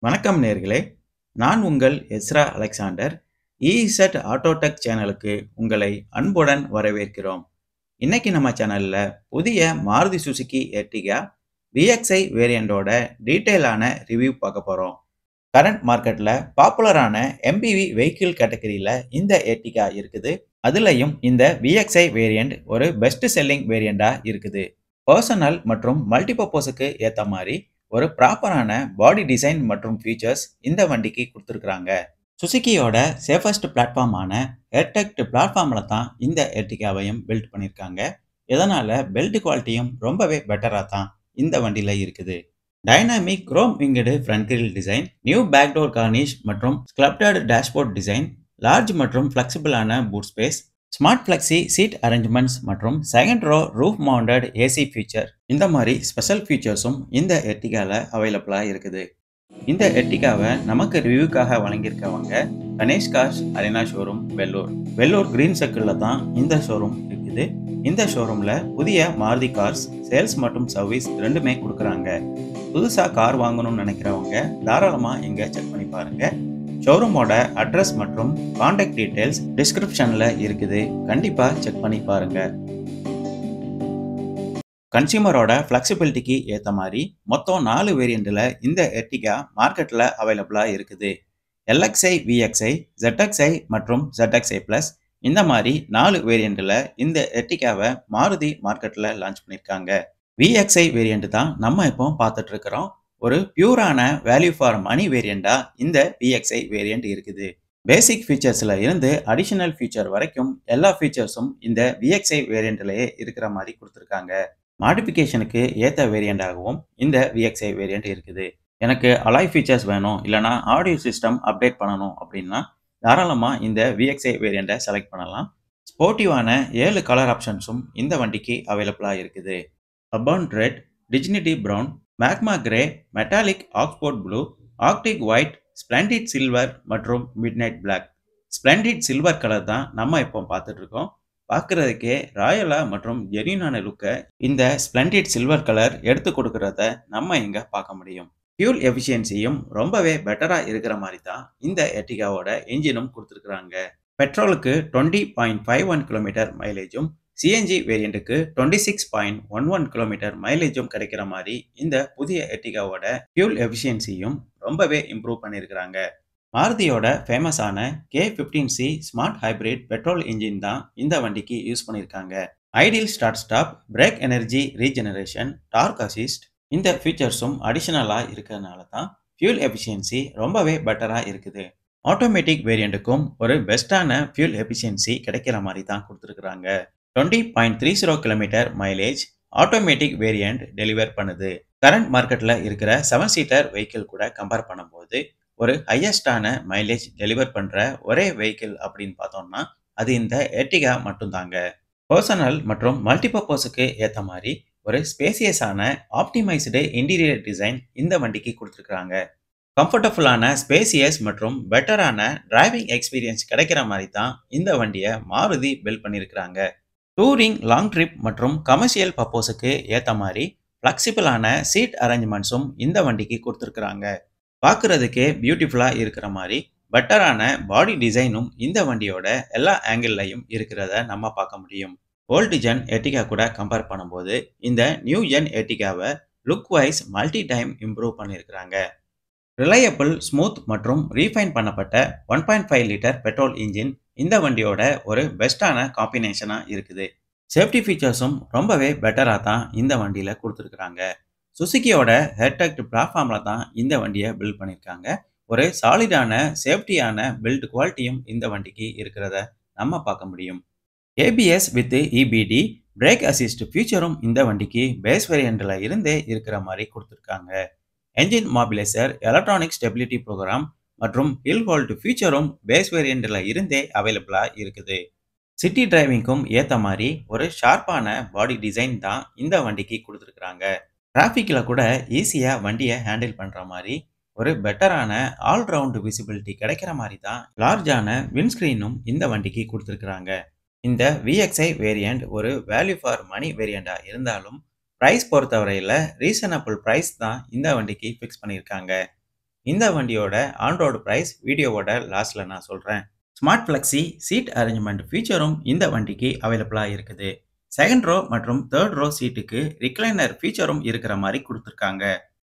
வணக்கம் நேர்களே, நான் உங்கள் எஸ்ரா அலெக்சாண்டர். இசட் ஆட்டோடெக் சேனலுக்கு உங்களை அன்புடன் வரவேற்கிறோம். இன்னைக்கு நம்ம சேனல்ல புதிய மாருதி சுசுகி எர்டிகா VXi வேரியண்டோட டீட்டெயிலான ரிவ்யூ பார்க்க போறோம். கரண்ட் மார்க்கெட்ல பாப்புலரான MPV வெஹிக்கிள் கேட்டகரியில இந்த எர்டிகா இருக்குது. அதுலயும் இந்த VXi வேரியண்ட் ஒரு பெஸ்ட் செல்லிங் வேரியண்டா இருக்குது. பர்சனல் மற்றும் மல்டிபர்பஸுக்கு ஏத்த மாதிரி ஒரு ப்ராப்பரான பாடி டிசைன் மற்றும் ஃபீச்சர்ஸ் இந்த வண்டிக்கு கொடுத்துருக்காங்க. சுசுகியோட சேஃபஸ்ட் பிளாட்ஃபார்மான ஏர்டெக்ட் பிளாட்ஃபார்ம்ல தான் இந்த எர்டிகாவையும் பில்ட் பண்ணியிருக்காங்க. இதனால பில்ட் குவாலிட்டியும் ரொம்பவே பெட்டரா தான் இந்த வண்டியில இருக்குது. Dynamic chrome winged front grille design, new back door garnish மற்றும் ஸ்கல்ப்டட் டேஷ்போர்ட் டிசைன், லார்ஜ் மற்றும் ஃபிளெக்சிபிளான boot space, smart flexi seat arrangements மற்றும் second row roof mounted AC feature, இந்த மாதிரி ஸ்பெஷல் ஃபீச்சர்ஸும் இந்த எர்டிகால அவைலபிளா இருக்குது. இந்த எர்டிகாவை நமக்கு ரிவ்யூக்காக வழங்கியிருக்கவங்க Ganesh cars arena showroom, Vellore. Vellore green சர்க்கிளில் தான் இந்த ஷோரூம் இருக்குது. இந்த ஷோரூம்ல புதிய மாருதி கார்ஸ் சேல்ஸ் மற்றும் சர்வீஸ் ரெண்டுமே கொடுக்குறாங்க. புதுசா கார் வாங்கணும்னு நினைக்கிறவங்க தாராளமா இங்க செக் பண்ணி பாருங்க. ஷோரூமோட அட்ரஸ் மற்றும் கான்டாக்ட் டீடைல்ஸ் டிஸ்கிரிப்ஷன்ல இருக்குது. கண்டிப்பா செக் பண்ணி பாருங்க. கன்சியூமரோட ஃப்ளெக்சிபிலிட்டிக்கு ஏற்ற மாதிரி மொத்தம் 4 வேரியண்ட்ல இந்த எர்டிகா மார்க்கெட்ல அவைலபிளா இருக்குது. LXi, VXi, ZXi மற்றும் ZXi Plus, இந்த மாதிரி 4 வேரியண்ட்ல இந்த எர்டிகாவை மாருதி மார்க்கெட்ல லான்ச் பண்ணியிருக்காங்க. VXi வேரியண்ட் தான் நம்ம இப்போ பார்த்துட்டு இருக்கிறோம். ஒரு பியூரான வேல்யூ ஃபார் மணி வேரியண்டா இந்த VXi வேரியண்ட் இருக்குது. பேசிக் ஃபீச்சர்ஸ்ல இருந்து அடிஷனல் ஃபீச்சர் வரைக்கும் எல்லா ஃபீச்சர்ஸும் இந்த VXi வேரியண்ட்லயே இருக்கிற மாதிரி கொடுத்துருக்காங்க. மாடிஃபிகேஷனுக்கு ஏற்ற வேரியண்டாகவும் இந்த VXi வேரியண்ட் இருக்குது. எனக்கு அலாய் ஃபீச்சர்ஸ் வேணும், இல்லைனா ஆடியோ சிஸ்டம் அப்டேட் பண்ணணும் அப்படின்னா தாராளமாக இந்த VXi வேரியண்டை செலக்ட் பண்ணலாம். ஸ்போர்ட்டிவான 7 கலர் ஆப்ஷன்ஸும் இந்த வண்டிக்கு அவைலபிளாக இருக்குது. Urban red, dignity brown, magma grey, metallic Oxford blue, Arctic white, splendid silver மற்றும் midnight black. Splendid silver colour தான் நம்ம இப்போ பார்த்துட்டு இருக்கோம். பார்க்கறதுக்கே ராயலா மற்றும் ஜெனியூனான லுக்கை இந்த ஸ்ப்ளெண்டிட் சில்வர் கலர் எடுத்து கொடுக்கறத நம்ம இங்க பார்க்க முடியும். ஃபியூல் எஃபிஷியன்சியும் ரொம்பவே பெட்டரா இருக்கிற மாதிரி தான் இந்த எர்டிகாவோட இன்ஜினும் கொடுத்துருக்காங்க. பெட்ரோலுக்கு 20.51 கிலோமீட்டர் மைலேஜும், சிஎன்ஜி வேரியண்ட்டுக்கு 26.11 கிலோமீட்டர் மைலேஜும் கிடைக்கிற மாதிரி இந்த புதிய எர்டிகாவோட ஃபியூல் எஃபிஷியன்சியும் ரொம்பவே இம்ப்ரூவ் பண்ணியிருக்கிறாங்க. மாருதியோட ஃபேமஸான K15C smart hybrid petrol engine தான் இந்த வண்டிக்கு யூஸ் பண்ணியிருக்காங்க. Ideal start stop, brake energy regeneration, torque assist, இந்த ஃபீச்சர்ஸும் அடிஷனலாக இருக்கிறதுனால தான் ஃபியூல் எஃபிஷியன்சி ரொம்பவே பெட்டராக இருக்குது. ஆட்டோமேட்டிக் வேரியண்ட்டுக்கும் ஒரு பெஸ்ட்டான ஃபியூல் எஃபிஷியன்சி கிடைக்கிற மாதிரி தான் கொடுத்துருக்குறாங்க. 20.30 kilometre mileage automatic variant deliver பண்ணுது. கரண்ட் மார்க்கெட்டில் இருக்கிற 7 சீட்டர் வெஹிக்கிள் கூட கம்பேர் பண்ணும்போது ஒரு ஹையஸ்டான மைலேஜ் டெலிவர் பண்ணுற ஒரே வெஹிக்கிள் அப்படின்னு பார்த்தோம்னா அது இந்த எர்டிகா மட்டும்தாங்க. பர்சனல் மற்றும் மல்டிபர்பஸுக்கு ஏற்ற மாதிரி ஒரு ஸ்பேசியஸான ஆப்டிமைஸ்டு இன்டீரியர் டிசைன் இந்த வண்டிக்கு கொடுத்துருக்காங்க. கம்ஃபர்டபுளான ஸ்பேசியஸ் மற்றும் பெட்டரான டிரைவிங் எக்ஸ்பீரியன்ஸ் கிடைக்கிற மாதிரி தான் இந்த வண்டியை மாருதி பில்ட் பண்ணியிருக்கிறாங்க. டூரிங், லாங் ட்ரிப் மற்றும் கமர்ஷியல் பர்பஸுக்கு ஏற்ற மாதிரி ஃப்ளெக்சிபிளான சீட் அரேஞ்ச்மெண்ட்ஸும் இந்த வண்டிக்கு கொடுத்துருக்குறாங்க. பார்க்குறதுக்கே பியூட்டிஃபுல்லாக இருக்கிற மாதிரி பெட்டரான பாடி டிசைனும் இந்த வண்டியோட எல்லா ஆங்கிள்லையும் இருக்கிறத நம்ம பார்க்க முடியும். ஓல்டு ஜென் எர்டிகா கூட கம்பேர் பண்ணும்போது இந்த நியூ ஜென் எர்டிகாவை look wise multi time improve பண்ணியிருக்கிறாங்க. ரிலையபிள், ஸ்மூத் மற்றும் ரீஃபைன் பண்ணப்பட்ட 1.5 லிட்டர் பெட்ரோல் இன்ஜின் இந்த வண்டியோட ஒரு பெஸ்ட்டான காம்பினேஷனாக இருக்குது. சேஃப்டி ஃபீச்சர்ஸும் ரொம்பவே பெட்டராக தான் இந்த வண்டியில் கொடுத்துருக்குறாங்க. சுசுகியோட ஏர்டெக்ட் பிளாட்ஃபார்மில் தான் இந்த வண்டியை பில்ட் பண்ணியிருக்காங்க. ஒரு சாலிடான சேஃப்டியான பில்ட் குவாலிட்டியும் இந்த வண்டிக்கு இருக்கிறத நம்ம பார்க்க முடியும். ABS with EBD brake assist ஃபீச்சரும் இந்த வண்டிக்கு பேஸ் வேரியண்ட்ல இருந்தே இருக்கிற மாதிரி கொடுத்துருக்காங்க. Engine immobiliser, electronic stability program மற்றும் ஹில் ஹோல்ட் ஃபீச்சரும் பேஸ் வேரியண்ட்ல இருந்தே அவைலபிளா இருக்குது. சிட்டி டிரைவிங்க்கும் ஏற்ற மாதிரி ஒரு ஷார்ப்பான பாடி டிசைன் தான் இந்த வண்டிக்கு கொடுத்துருக்குறாங்க. டிராஃபிக்கில் கூட ஈஸியாக வண்டியை ஹேண்டில் பண்ணுற மாதிரி ஒரு பெட்டரான ஆல்ரவுண்ட் விசிபிலிட்டி கிடைக்கிற மாதிரி தான் லார்ஜான விண்ட்ஸ்க்ரீனும் இந்த வண்டிக்கு கொடுத்துருக்குறாங்க. இந்த VXi வேரியண்ட் ஒரு வேல்யூ ஃபார் மணி வேரியண்டாக இருந்தாலும் ப்ரைஸ் பொறுத்தவரையில் ரீசனபிள் ப்ரைஸ் தான் இந்த வண்டிக்கு ஃபிக்ஸ் பண்ணியிருக்காங்க. இந்த வண்டியோட ஆன் ரோடு பிரைஸ் வீடியோவோட லாஸ்ட்ல நான் சொல்றேன். ஸ்மார்ட் ஃப்ளெக்ஸி சீட் அரேஞ்ச்மெண்ட் ஃபீச்சரும் இந்த வண்டிக்கு அவைலபிளா இருக்குது. செகண்ட் ரோ மற்றும் தேர்ட் ரோ சீட்டுக்கு ரிக்ளைனர் ஃபீச்சரும் இருக்கிற மாதிரி கொடுத்துருக்காங்க.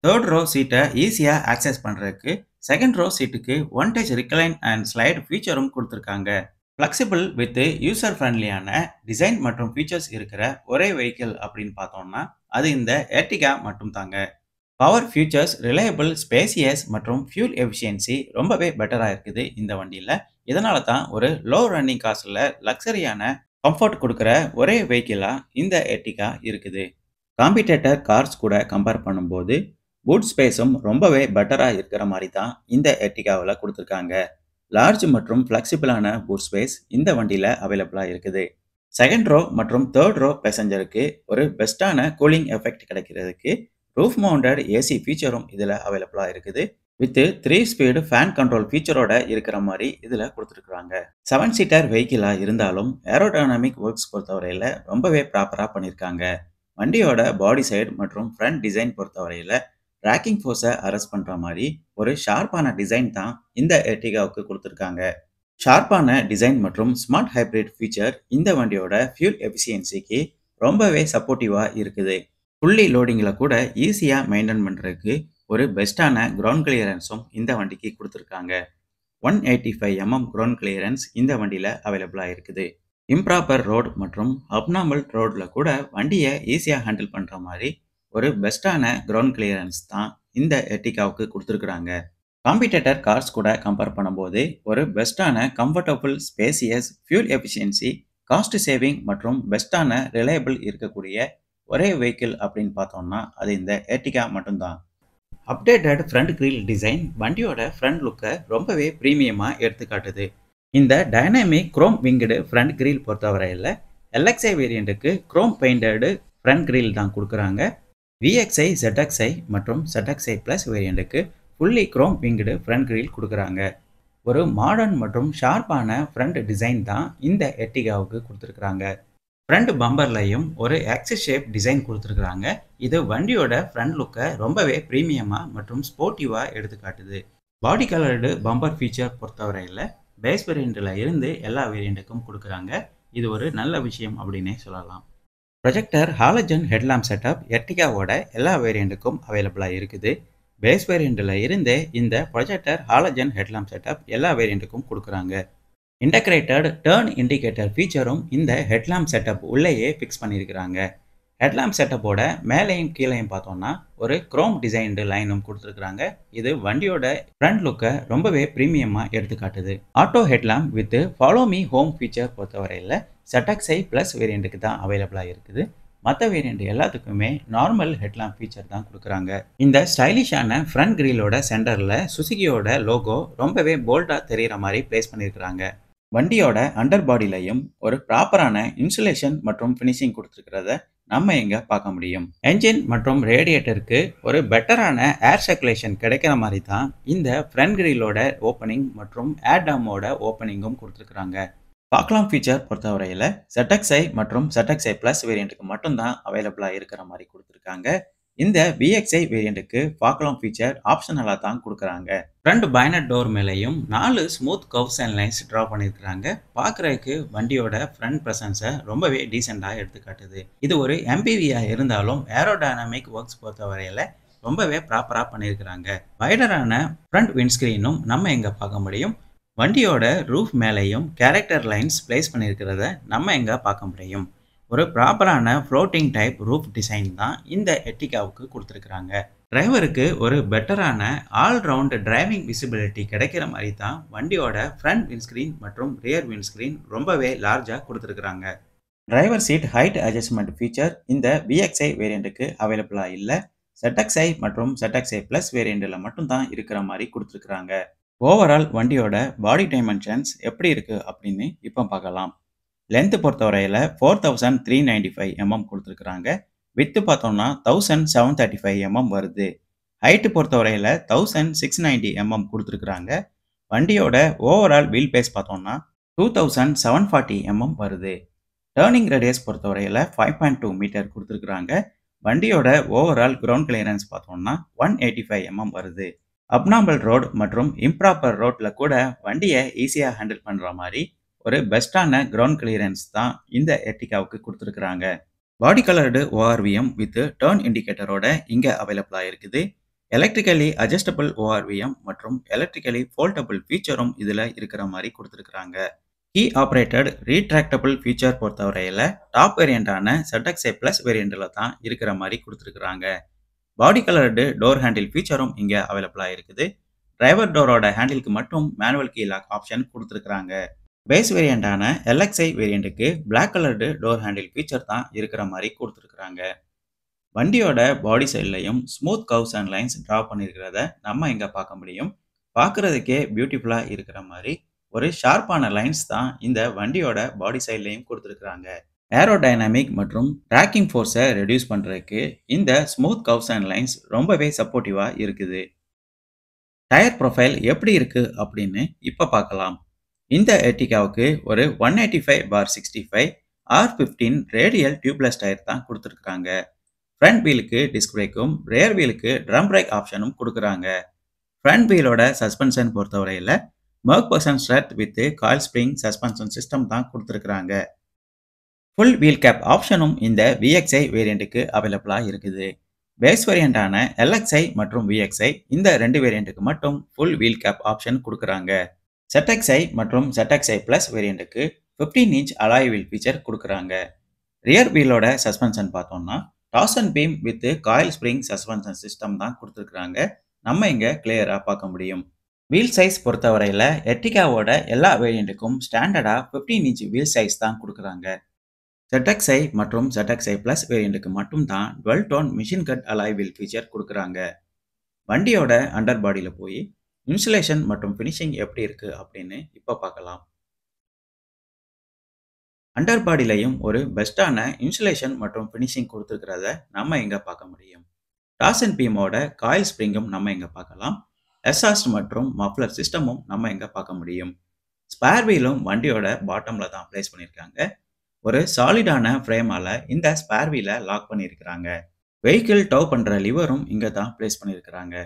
தேர்ட் ரோ சீட்டை ஈஸியா ஆக்சஸ் பண்றதுக்கு செகண்ட் ரோ சீட்டுக்கு one touch recline and slide ஃபீச்சரும் கொடுத்துருக்காங்க. ஃப்ளெக்சிபிள் வித் யூசர் ஃப்ரெண்ட்லியான டிசைன் மற்றும் ஃபீச்சர்ஸ் இருக்கிற ஒரே வெஹிக்கிள் அப்படின்னு பார்த்தோம்னா அது இந்த எர்டிகா மட்டும் தாங்க. பவர் ஃபியூச்சர்ஸ், ரிலையபிள், ஸ்பேசியஸ் மற்றும் ஃபியூல் எஃபிஷியன்சி ரொம்பவே பெட்டராக இருக்குது இந்த வண்டியில். இதனால தான் ஒரு லோ ரன்னிங் காஸ்டில் லக்ஸரியான கம்ஃபர்ட் கொடுக்குற ஒரே வெஹிக்கிளாக இந்த எர்டிகா இருக்குது. காம்படிட்டர் கார்ஸ் கூட கம்பேர் பண்ணும்போது பூட் ஸ்பேஸும் ரொம்பவே பெட்டராக இருக்கிற மாதிரி தான் இந்த எர்டிகாவில் கொடுத்துருக்காங்க. லார்ஜ் மற்றும் ஃப்ளெக்சிபிளான பூட் ஸ்பேஸ் இந்த வண்டியில் அவைலபிளாக இருக்குது. செகண்ட் ரோ மற்றும் தேர்ட் ரோ பேசஞ்சருக்கு ஒரு பெஸ்ட்டான கூலிங் எஃபெக்ட் கிடைக்கிறதுக்கு ரூஃப் மவுண்டட் ஏசி ஃபீச்சரும் இதில் அவைலபிளாக இருக்குது. வித் 3 ஸ்பீடு ஃபேன் கண்ட்ரோல் ஃபீச்சரோட இருக்கிற மாதிரி இதில் கொடுத்துருக்குறாங்க. 7 சீட்டர் வெஹிக்கிளாக இருந்தாலும் ஏரோடைனமிக் ஒர்க்ஸ் பொறுத்தவரையில் ரொம்பவே ப்ராப்பராக பண்ணியிருக்காங்க. வண்டியோட பாடி சைடு மற்றும் ஃப்ரண்ட் டிசைன் பொறுத்தவரையில் ட்ராக்கிங் ஃபோர்ஸை அரெஸ்ட் பண்ணுற மாதிரி ஒரு ஷார்ப்பான டிசைன் தான் இந்த எர்டிகாவுக்கு கொடுத்துருக்காங்க. ஷார்ப்பான டிசைன் மற்றும் ஸ்மார்ட் ஹைப்ரிட் ஃபீச்சர் இந்த வண்டியோட ஃபியூல் எஃபிஷியன்சிக்கு ரொம்பவே சப்போர்ட்டிவாக இருக்குது. ஃபுல்லி லோடிங்கில் கூட ஈஸியாக மெயின்டைன் பண்ணுறதுக்கு ஒரு பெஸ்ட்டான கிரவுண்ட் கிளியரன்ஸும் இந்த வண்டிக்கு கொடுத்துருக்காங்க. 185 mm கிரவுண்ட் கிளியரன்ஸ் இந்த வண்டியில் அவைலபிளாக இருக்குது. இம்ப்ராப்பர் ரோடு மற்றும் அப்நார்மல் ரோடில் கூட வண்டியை ஈஸியாக ஹேண்டில் பண்ணுற மாதிரி ஒரு பெஸ்ட்டான கிரவுண்ட் கிளியரன்ஸ் தான் இந்த எர்டிகாவுக்கு கொடுத்துருக்குறாங்க. காம்படிட்டர் கார்ஸ் கூட கம்பேர் பண்ணும்போது ஒரு பெஸ்ட்டான comfortable, spacious, fuel efficiency, cost saving மற்றும் பெஸ்ட்டான ரிலையபிள் இருக்கக்கூடிய ஒரே வெஹிக்கிள் அப்படின்னு பார்த்தோம்னா அது இந்த எர்டிகா மட்டும்தான். அப்டேட்டட் ஃப்ரண்ட் கிரில் டிசைன் வண்டியோட ஃப்ரண்ட் லுக்கை ரொம்பவே ப்ரீமியமாக எடுத்துக்காட்டுது. இந்த dynamic chrome winged front grille பொறுத்தவரையில் எல்எக்ஸ்ஐ வேரியண்ட்டுக்கு குரோம் பெயிண்டடு ஃப்ரண்ட் கிரில் தான் கொடுக்குறாங்க. விஎக்ஸ்ஐ, ZXi மற்றும் ZXi ப்ளஸ் வேரியண்ட்டுக்கு fully chrome winged front grille கொடுக்குறாங்க. ஒரு மாடர்ன் மற்றும் ஷார்ப்பான ஃப்ரண்ட் டிசைன் தான் இந்த எர்டிகாவுக்கு கொடுத்துருக்குறாங்க. ஃப்ரண்ட் பம்பர்லையும் ஒரு ஆக்சிஸ் ஷேப் டிசைன் கொடுத்துருக்குறாங்க. இது வண்டியோட ஃப்ரண்ட் லுக்கை ரொம்பவே ப்ரீமியமாக மற்றும் ஸ்போர்ட்டிவாக எடுத்துக்காட்டுது. பாடி கலர்டு பம்பர் ஃபீச்சர் பொறுத்தவரையில் பேஸ் வேரியண்ட்டில் இருந்து எல்லா வேரியண்ட்டுக்கும் கொடுக்குறாங்க. இது ஒரு நல்ல விஷயம் அப்படின்னே சொல்லலாம். ப்ரொஜெக்டர் ஹாலஜன் ஹெட்லாம்ப் செட்டப் எர்டிகாவோட எல்லா வேரியண்ட்டுக்கும் அவைலபிளாக இருக்குது. பேஸ் வேரியண்ட்டில் இருந்தே இந்த ப்ரொஜெக்டர் ஹாலஜன் ஹெட்லாம்ப் செட்டப் எல்லா வேரியண்ட்டுக்கும் கொடுக்குறாங்க. இன்டகிரேட்டட் டர்ன் இண்டிகேட்டர் ஃபீச்சரும் இந்த ஹெட்லாம்ப் செட்டப் உள்ளேயே ஃபிக்ஸ் பண்ணியிருக்கிறாங்க. ஹெட்லாம்ப் செட்டப்போட மேலேயும் கீழேயும் பார்த்தோம்னா ஒரு குரோம் டிசைன்டு லைனும் கொடுத்துருக்குறாங்க. இது வண்டியோட ஃப்ரண்ட் லுக்கை ரொம்பவே ப்ரீமியமாக எடுத்துக்காட்டுது. Auto headlamp with follow me home feature பொறுத்தவரையில் ZXi ப்ளஸ் வேரியண்ட்டுக்கு தான் அவைலபிளாக இருக்குது. மற்ற வேரியண்ட் எல்லாத்துக்குமே நார்மல் ஹெட்லாம்ப் ஃபீச்சர் தான் கொடுக்குறாங்க. இந்த ஸ்டைலிஷான ஃப்ரண்ட் கிரிலோட சென்டரில் சுசுகியோட லோகோ ரொம்பவே போல்டாக தெரிகிற மாதிரி பிளேஸ் பண்ணியிருக்கிறாங்க. வண்டியோட அண்டர் பாடியிலையும் ஒரு ப்ராப்பரான இன்சுலேஷன் மற்றும் ஃபினிஷிங் கொடுத்துருக்கிறத நம்ம இங்கே பார்க்க முடியும். என்ஜின் மற்றும் ரேடியேட்டருக்கு ஒரு பெட்டரான ஏர் சர்க்குலேஷன் கிடைக்கிற மாதிரி தான் இந்த ஃப்ரண்ட் கிரிலோட ஓப்பனிங் மற்றும் ஏர் டாமோட ஓப்பனிங்கும் கொடுத்துருக்குறாங்க. ஃபாக்லாம் ஃபீச்சர் பொறுத்தவரையில் ZXi மற்றும் ZXi ப்ளஸ் வேரியண்ட்டுக்கு மட்டும்தான் அவைலபிளாக இருக்கிற மாதிரி கொடுத்துருக்காங்க. இந்த VXi வேரியண்ட்டுக்கு ஃபாக்லாம் ஃபீச்சர் ஆப்ஷனலாக தான் கொடுக்குறாங்க. ஃப்ரண்ட் பைனட் டோர் மேலேயும் 4 smooth curves and lines draw பண்ணியிருக்கிறாங்க. பார்க்குறதுக்கு வண்டியோட ஃப்ரண்ட் ப்ரெசன்ஸை ரொம்பவே டீசெண்டாக எடுத்துக்காட்டுது. இது ஒரு MPVயாக இருந்தாலும் ஏரோடைனமிக் ஒர்க்ஸ் பொறுத்தவரையில் ரொம்பவே ப்ராப்பராக பண்ணியிருக்கிறாங்க. வைடரான ஃப்ரண்ட் விண்ட்ஸ்க்ரீனும் நம்ம இங்கே பார்க்க முடியும். வண்டியோட ரூஃப் மேலேயும் கேரக்டர் லைன்ஸ் பிளேஸ் பண்ணியிருக்கிறத நம்ம இங்கே பார்க்க முடியும். ஒரு ப்ராப்பரான ஃப்ளோட்டிங் டைப் ரூஃப் டிசைன் தான் இந்த எர்டிகாவுக்கு கொடுத்துருக்குறாங்க. டிரைவருக்கு ஒரு பெட்டரான ஆல்ரவுண்ட் டிரைவிங் விசிபிலிட்டி கிடைக்கிற மாதிரி தான் வண்டியோட ஃப்ரண்ட் விண்ட்ஸ்க்ரீன் மற்றும் ரியர் விண்ட்ஸ்க்ரீன் ரொம்பவே லார்ஜாக கொடுத்துருக்குறாங்க. Driver seat height adjustment feature இந்த VXi வேரியண்ட்டுக்கு அவைலபிளாக இல்லை. ZXi மற்றும் ZXi ப்ளஸ் வேரியண்ட்டில் மட்டும்தான் இருக்கிற மாதிரி கொடுத்துருக்குறாங்க. ஓவரால் வண்டியோட பாடி டைமென்ஷன்ஸ் எப்படி இருக்குது அப்படின்னு இப்போ பார்க்கலாம். லென்த்து பொறுத்தவரையில் 4395 mm கொடுத்துருக்குறாங்க. வித்து பார்த்தோம்னா 1735 mm வருது. ஹைட்டு பொறுத்தவரையில் 1690 mm கொடுத்துருக்குறாங்க. வண்டியோட ஓவரால் வீல் பேஸ் பார்த்தோம்னா 2740 mm வருது. டேர்னிங் ரேடியஸ் பொறுத்தவரையில் 5.2 மீட்டர் கொடுத்துருக்குறாங்க. வண்டியோட ஓவரால் கிரவுண்ட் கிளியரன்ஸ் பார்த்தோம்னா 185 mm வருது. அப்நார்மல் ரோட் மற்றும் இம்ப்ராப்பர் ரோட்ல கூட வண்டியை ஈஸியா ஹேண்டில் பண்ற மாதிரி ஒரு பெஸ்டான கிரவுண்ட் கிளியரன்ஸ் தான் இந்த எர்டிகாவுக்கு கொடுத்துருக்காங்க. Body coloured ORVM with turn இண்டிகேட்டரோட இங்க அவைலபிளா இருக்குது. எலக்ட்ரிக்கலி அட்ஜஸ்டபிள் ஓஆர்விஎம் மற்றும் எலக்ட்ரிக்கலி ஃபோல்டபிள் ஃபீச்சரும் இதுல இருக்கிற மாதிரி கொடுத்துருக்காங்க. கீ ஆப்ரேட்டட் ரீட்ராக்டபிள் ஃபீச்சர் பொறுத்தவரையில டாப் வேரியண்டான ZXi Plus வேரியண்ட்ல தான் இருக்கிற மாதிரி கொடுத்துருக்காங்க. பாடி கலர்டு டோர் ஹேண்டில் ஃபீச்சரும் இங்க அவைலபிளா இருக்குது. டிரைவர் டோரோட ஹேண்டிலுக்கு மட்டும் மேனுவல் கீ லாக் ஆப்ஷன் கொடுத்துருக்காங்க. பேஸ் வேரியண்டான LXi வேரியண்ட்டுக்கு black coloured door handle feature தான் இருக்கிற மாதிரி கொடுத்துருக்காங்க. வண்டியோட பாடி சைட்லையும் smooth curves and lines draw பண்ணியிருக்கிறத நம்ம இங்க பார்க்க முடியும். பார்க்கறதுக்கே பியூட்டிஃபுல்லா இருக்கிற மாதிரி ஒரு ஷார்ப்பான லைன்ஸ் தான் இந்த வண்டியோட பாடி சைட்லையும் கொடுத்துருக்காங்க. ஏரோடைனமிக் மற்றும் ட்ராக்கிங் ஃபோர்ஸை ரெடியூஸ் பண்றதுக்கு இந்த ஸ்மூத் கர்வ்ஸ் அண்ட் லைன்ஸ் ரொம்பவே சப்போர்ட்டிவா இருக்குது. டயர் ப்ரொஃபைல் எப்படி இருக்கு அப்படின்னு இப்ப பார்க்கலாம். இந்த எர்டிகாவுக்கு ஒரு 185/65 R15 ரேடியல் டியூப்லெஸ் டயர் தான் கொடுத்துருக்காங்க. ஃப்ரண்ட் வீலுக்கு டிஸ்க் பிரேக்கும் ரியர் வீலுக்கு ட்ரம் பிரேக் ஆப்ஷனும் கொடுக்குறாங்க. ஃப்ரண்ட் வீலோட சஸ்பென்ஷன் பொறுத்தவரையில் மெர்க் strut with coil spring suspension system தான் கொடுத்துருக்காங்க. ஃபுல் வீல் கேப் ஆப்ஷனும் இந்த VXi வேரியண்ட்டுக்கு அவைலபிளாக இருக்குது. பேஸ் வேரியண்டான LXi மற்றும் VXi இந்த ரெண்டு வேரியண்ட்டுக்கு மட்டும் ஃபுல் வீல் கேப் ஆப்ஷன் கொடுக்குறாங்க. ZXi மற்றும் ZXi Plus வேரியண்ட்டுக்கு 15 இன்ச் அலாய் வீல் ஃபீச்சர் கொடுக்குறாங்க. ரியர் வீலோட சஸ்பென்ஷன் பார்த்தோம்னா torsion beam with coil spring suspension system தான் கொடுத்துருக்காங்க. நம்ம இங்க கிளியரா பார்க்க முடியும். வீல் சைஸ் பொறுத்தவரையில எர்டிகாவோட எல்லா வேரியண்ட்டுக்கும் ஸ்டாண்டர்டா 15 இன்ச் வீல் சைஸ் தான் கொடுக்குறாங்க. ZXi மற்றும் ZXi Plus வேரியண்ட்டுக்கு மட்டும் தான் 12 tone machine cut alloy wheel feature கொடுக்குறாங்க. வண்டியோட அண்டர் பாடியில போய் இன்சுலேஷன் மற்றும் ஃபினிஷிங் எப்படி இருக்கு அப்படின்னு இப்ப பார்க்கலாம். அண்டர் பாடியிலையும் ஒரு பெஸ்டான இன்சுலேஷன் மற்றும் ஃபினிஷிங் கொடுத்துருக்கிறத நம்ம இங்க பார்க்க முடியும். டார்சன் பீமோட காயில் ஸ்ப்ரிங்கும் நம்ம இங்க பார்க்கலாம். எக்ஸாஸ்ட் மற்றும் மஃப்ளர் சிஸ்டமும் நம்ம இங்க பார்க்க முடியும். ஸ்பேர் வீலும் வண்டியோட பாட்டம்ல தான் பிளேஸ் பண்ணியிருக்காங்க. ஒரு சாலிடான ஃப்ரேமால இந்த ஸ்பேர் வீலை லாக் பண்ணியிருக்கிறாங்க. வெஹிக்கிள் டவ் பண்ற லிவரும் இங்க தான் பிளேஸ் பண்ணியிருக்கிறாங்க.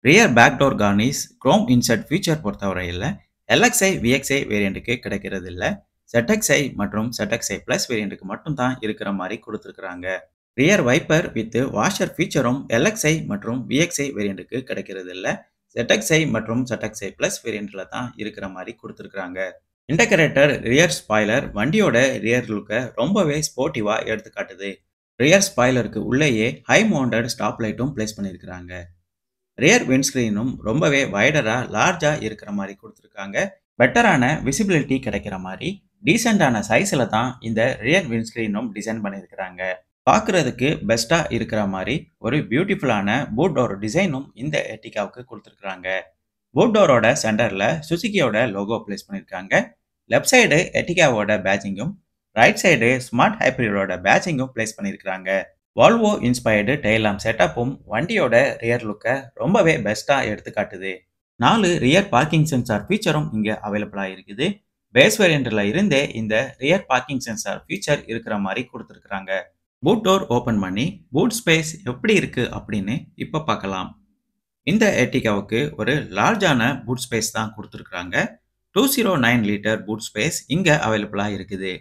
Rear back door garnish chrome insert feature பொறுத்தவரையில் LXi VXi வேரியண்ட்டுக்கு கிடைக்கிறது இல்லை. ZXi மற்றும் ZXi Plus வேரியண்ட்டுக்கு மட்டும் தான் இருக்கிற மாதிரி கொடுத்துருக்காங்க. ரியர் வைப்பர் வித் வாஷர் ஃபீச்சரும் LXi மற்றும் VXi வேரியண்ட்டுக்கு கிடைக்கிறது இல்லை. ZXi மற்றும் ZXi Plus வேரியண்ட்ல தான் இருக்கிற மாதிரி கொடுத்துருக்காங்க. இன்டகிரேட்டர் ரியர் ஸ்பாய்லர் வண்டியோட ரியர் லுக்கை ரொம்பவே ஸ்போர்ட்டிவா எடுத்து காட்டுது. ரியர் ஸ்பாய்லருக்கு உள்ளேயே ஹை மவுண்டட் ஸ்டாப் லைட்டும் பிளேஸ் பண்ணியிருக்கிறாங்க. ரியர் விண்ட்ஸ்கிரீனும் ரொம்பவே வைடரா லார்ஜா இருக்கிற மாதிரி கொடுத்துருக்காங்க. பெட்டரான விசிபிலிட்டி கிடைக்கிற மாதிரி டீசென்டான சைஸ்ல தான் இந்த ரியர் விண்ட்ஸ்கிரீனும் டிசைன் பண்ணியிருக்கிறாங்க. பார்க்கறதுக்கு பெஸ்டா இருக்கிற மாதிரி ஒரு பியூட்டிஃபுல்லான பூட் டோர் டிசைனும் இந்த எர்டிகாவுக்கு கொடுத்துருக்காங்க. பூட் டோரோட சென்டர்ல சுசுகியோட லோகோ பிளேஸ் பண்ணியிருக்காங்க. லெஃப்ட் சைடு எர்டிகாவோட பேட்சிங்கும் ரைட் சைடு ஸ்மார்ட் ஹைப்ரிடோட பேட்சிங்கும் பிளேஸ் பண்ணியிருக்காங்க. வால்வோ இன்ஸ்பயர்டு டெயில் லாம்ப் செட்டப்பும் வண்டியோட ரியர் லுக்கை ரொம்பவே பெஸ்டா எடுத்து காட்டுது. 4 ரியர் பார்க்கிங் சென்சார் ஃபீச்சரும் இங்க அவைலபிளா இருக்குது. பேஸ் வேரியண்ட்ல இருந்தே இந்த ரியர் பார்க்கிங் சென்சார் ஃபீச்சர் இருக்கிற மாதிரி கொடுத்துருக்காங்க. பூட் டோர் ஓபன் பண்ணி பூட் ஸ்பேஸ் எப்படி இருக்கு அப்படின்னு இப்ப பார்க்கலாம். இந்த எர்டிகாவுக்கு ஒரு லார்ஜான பூட் ஸ்பேஸ் தான் கொடுத்துருக்காங்க. 209 லிட்டர் பூட் ஸ்பேஸ் இங்க அவைலபிளா இருக்குது.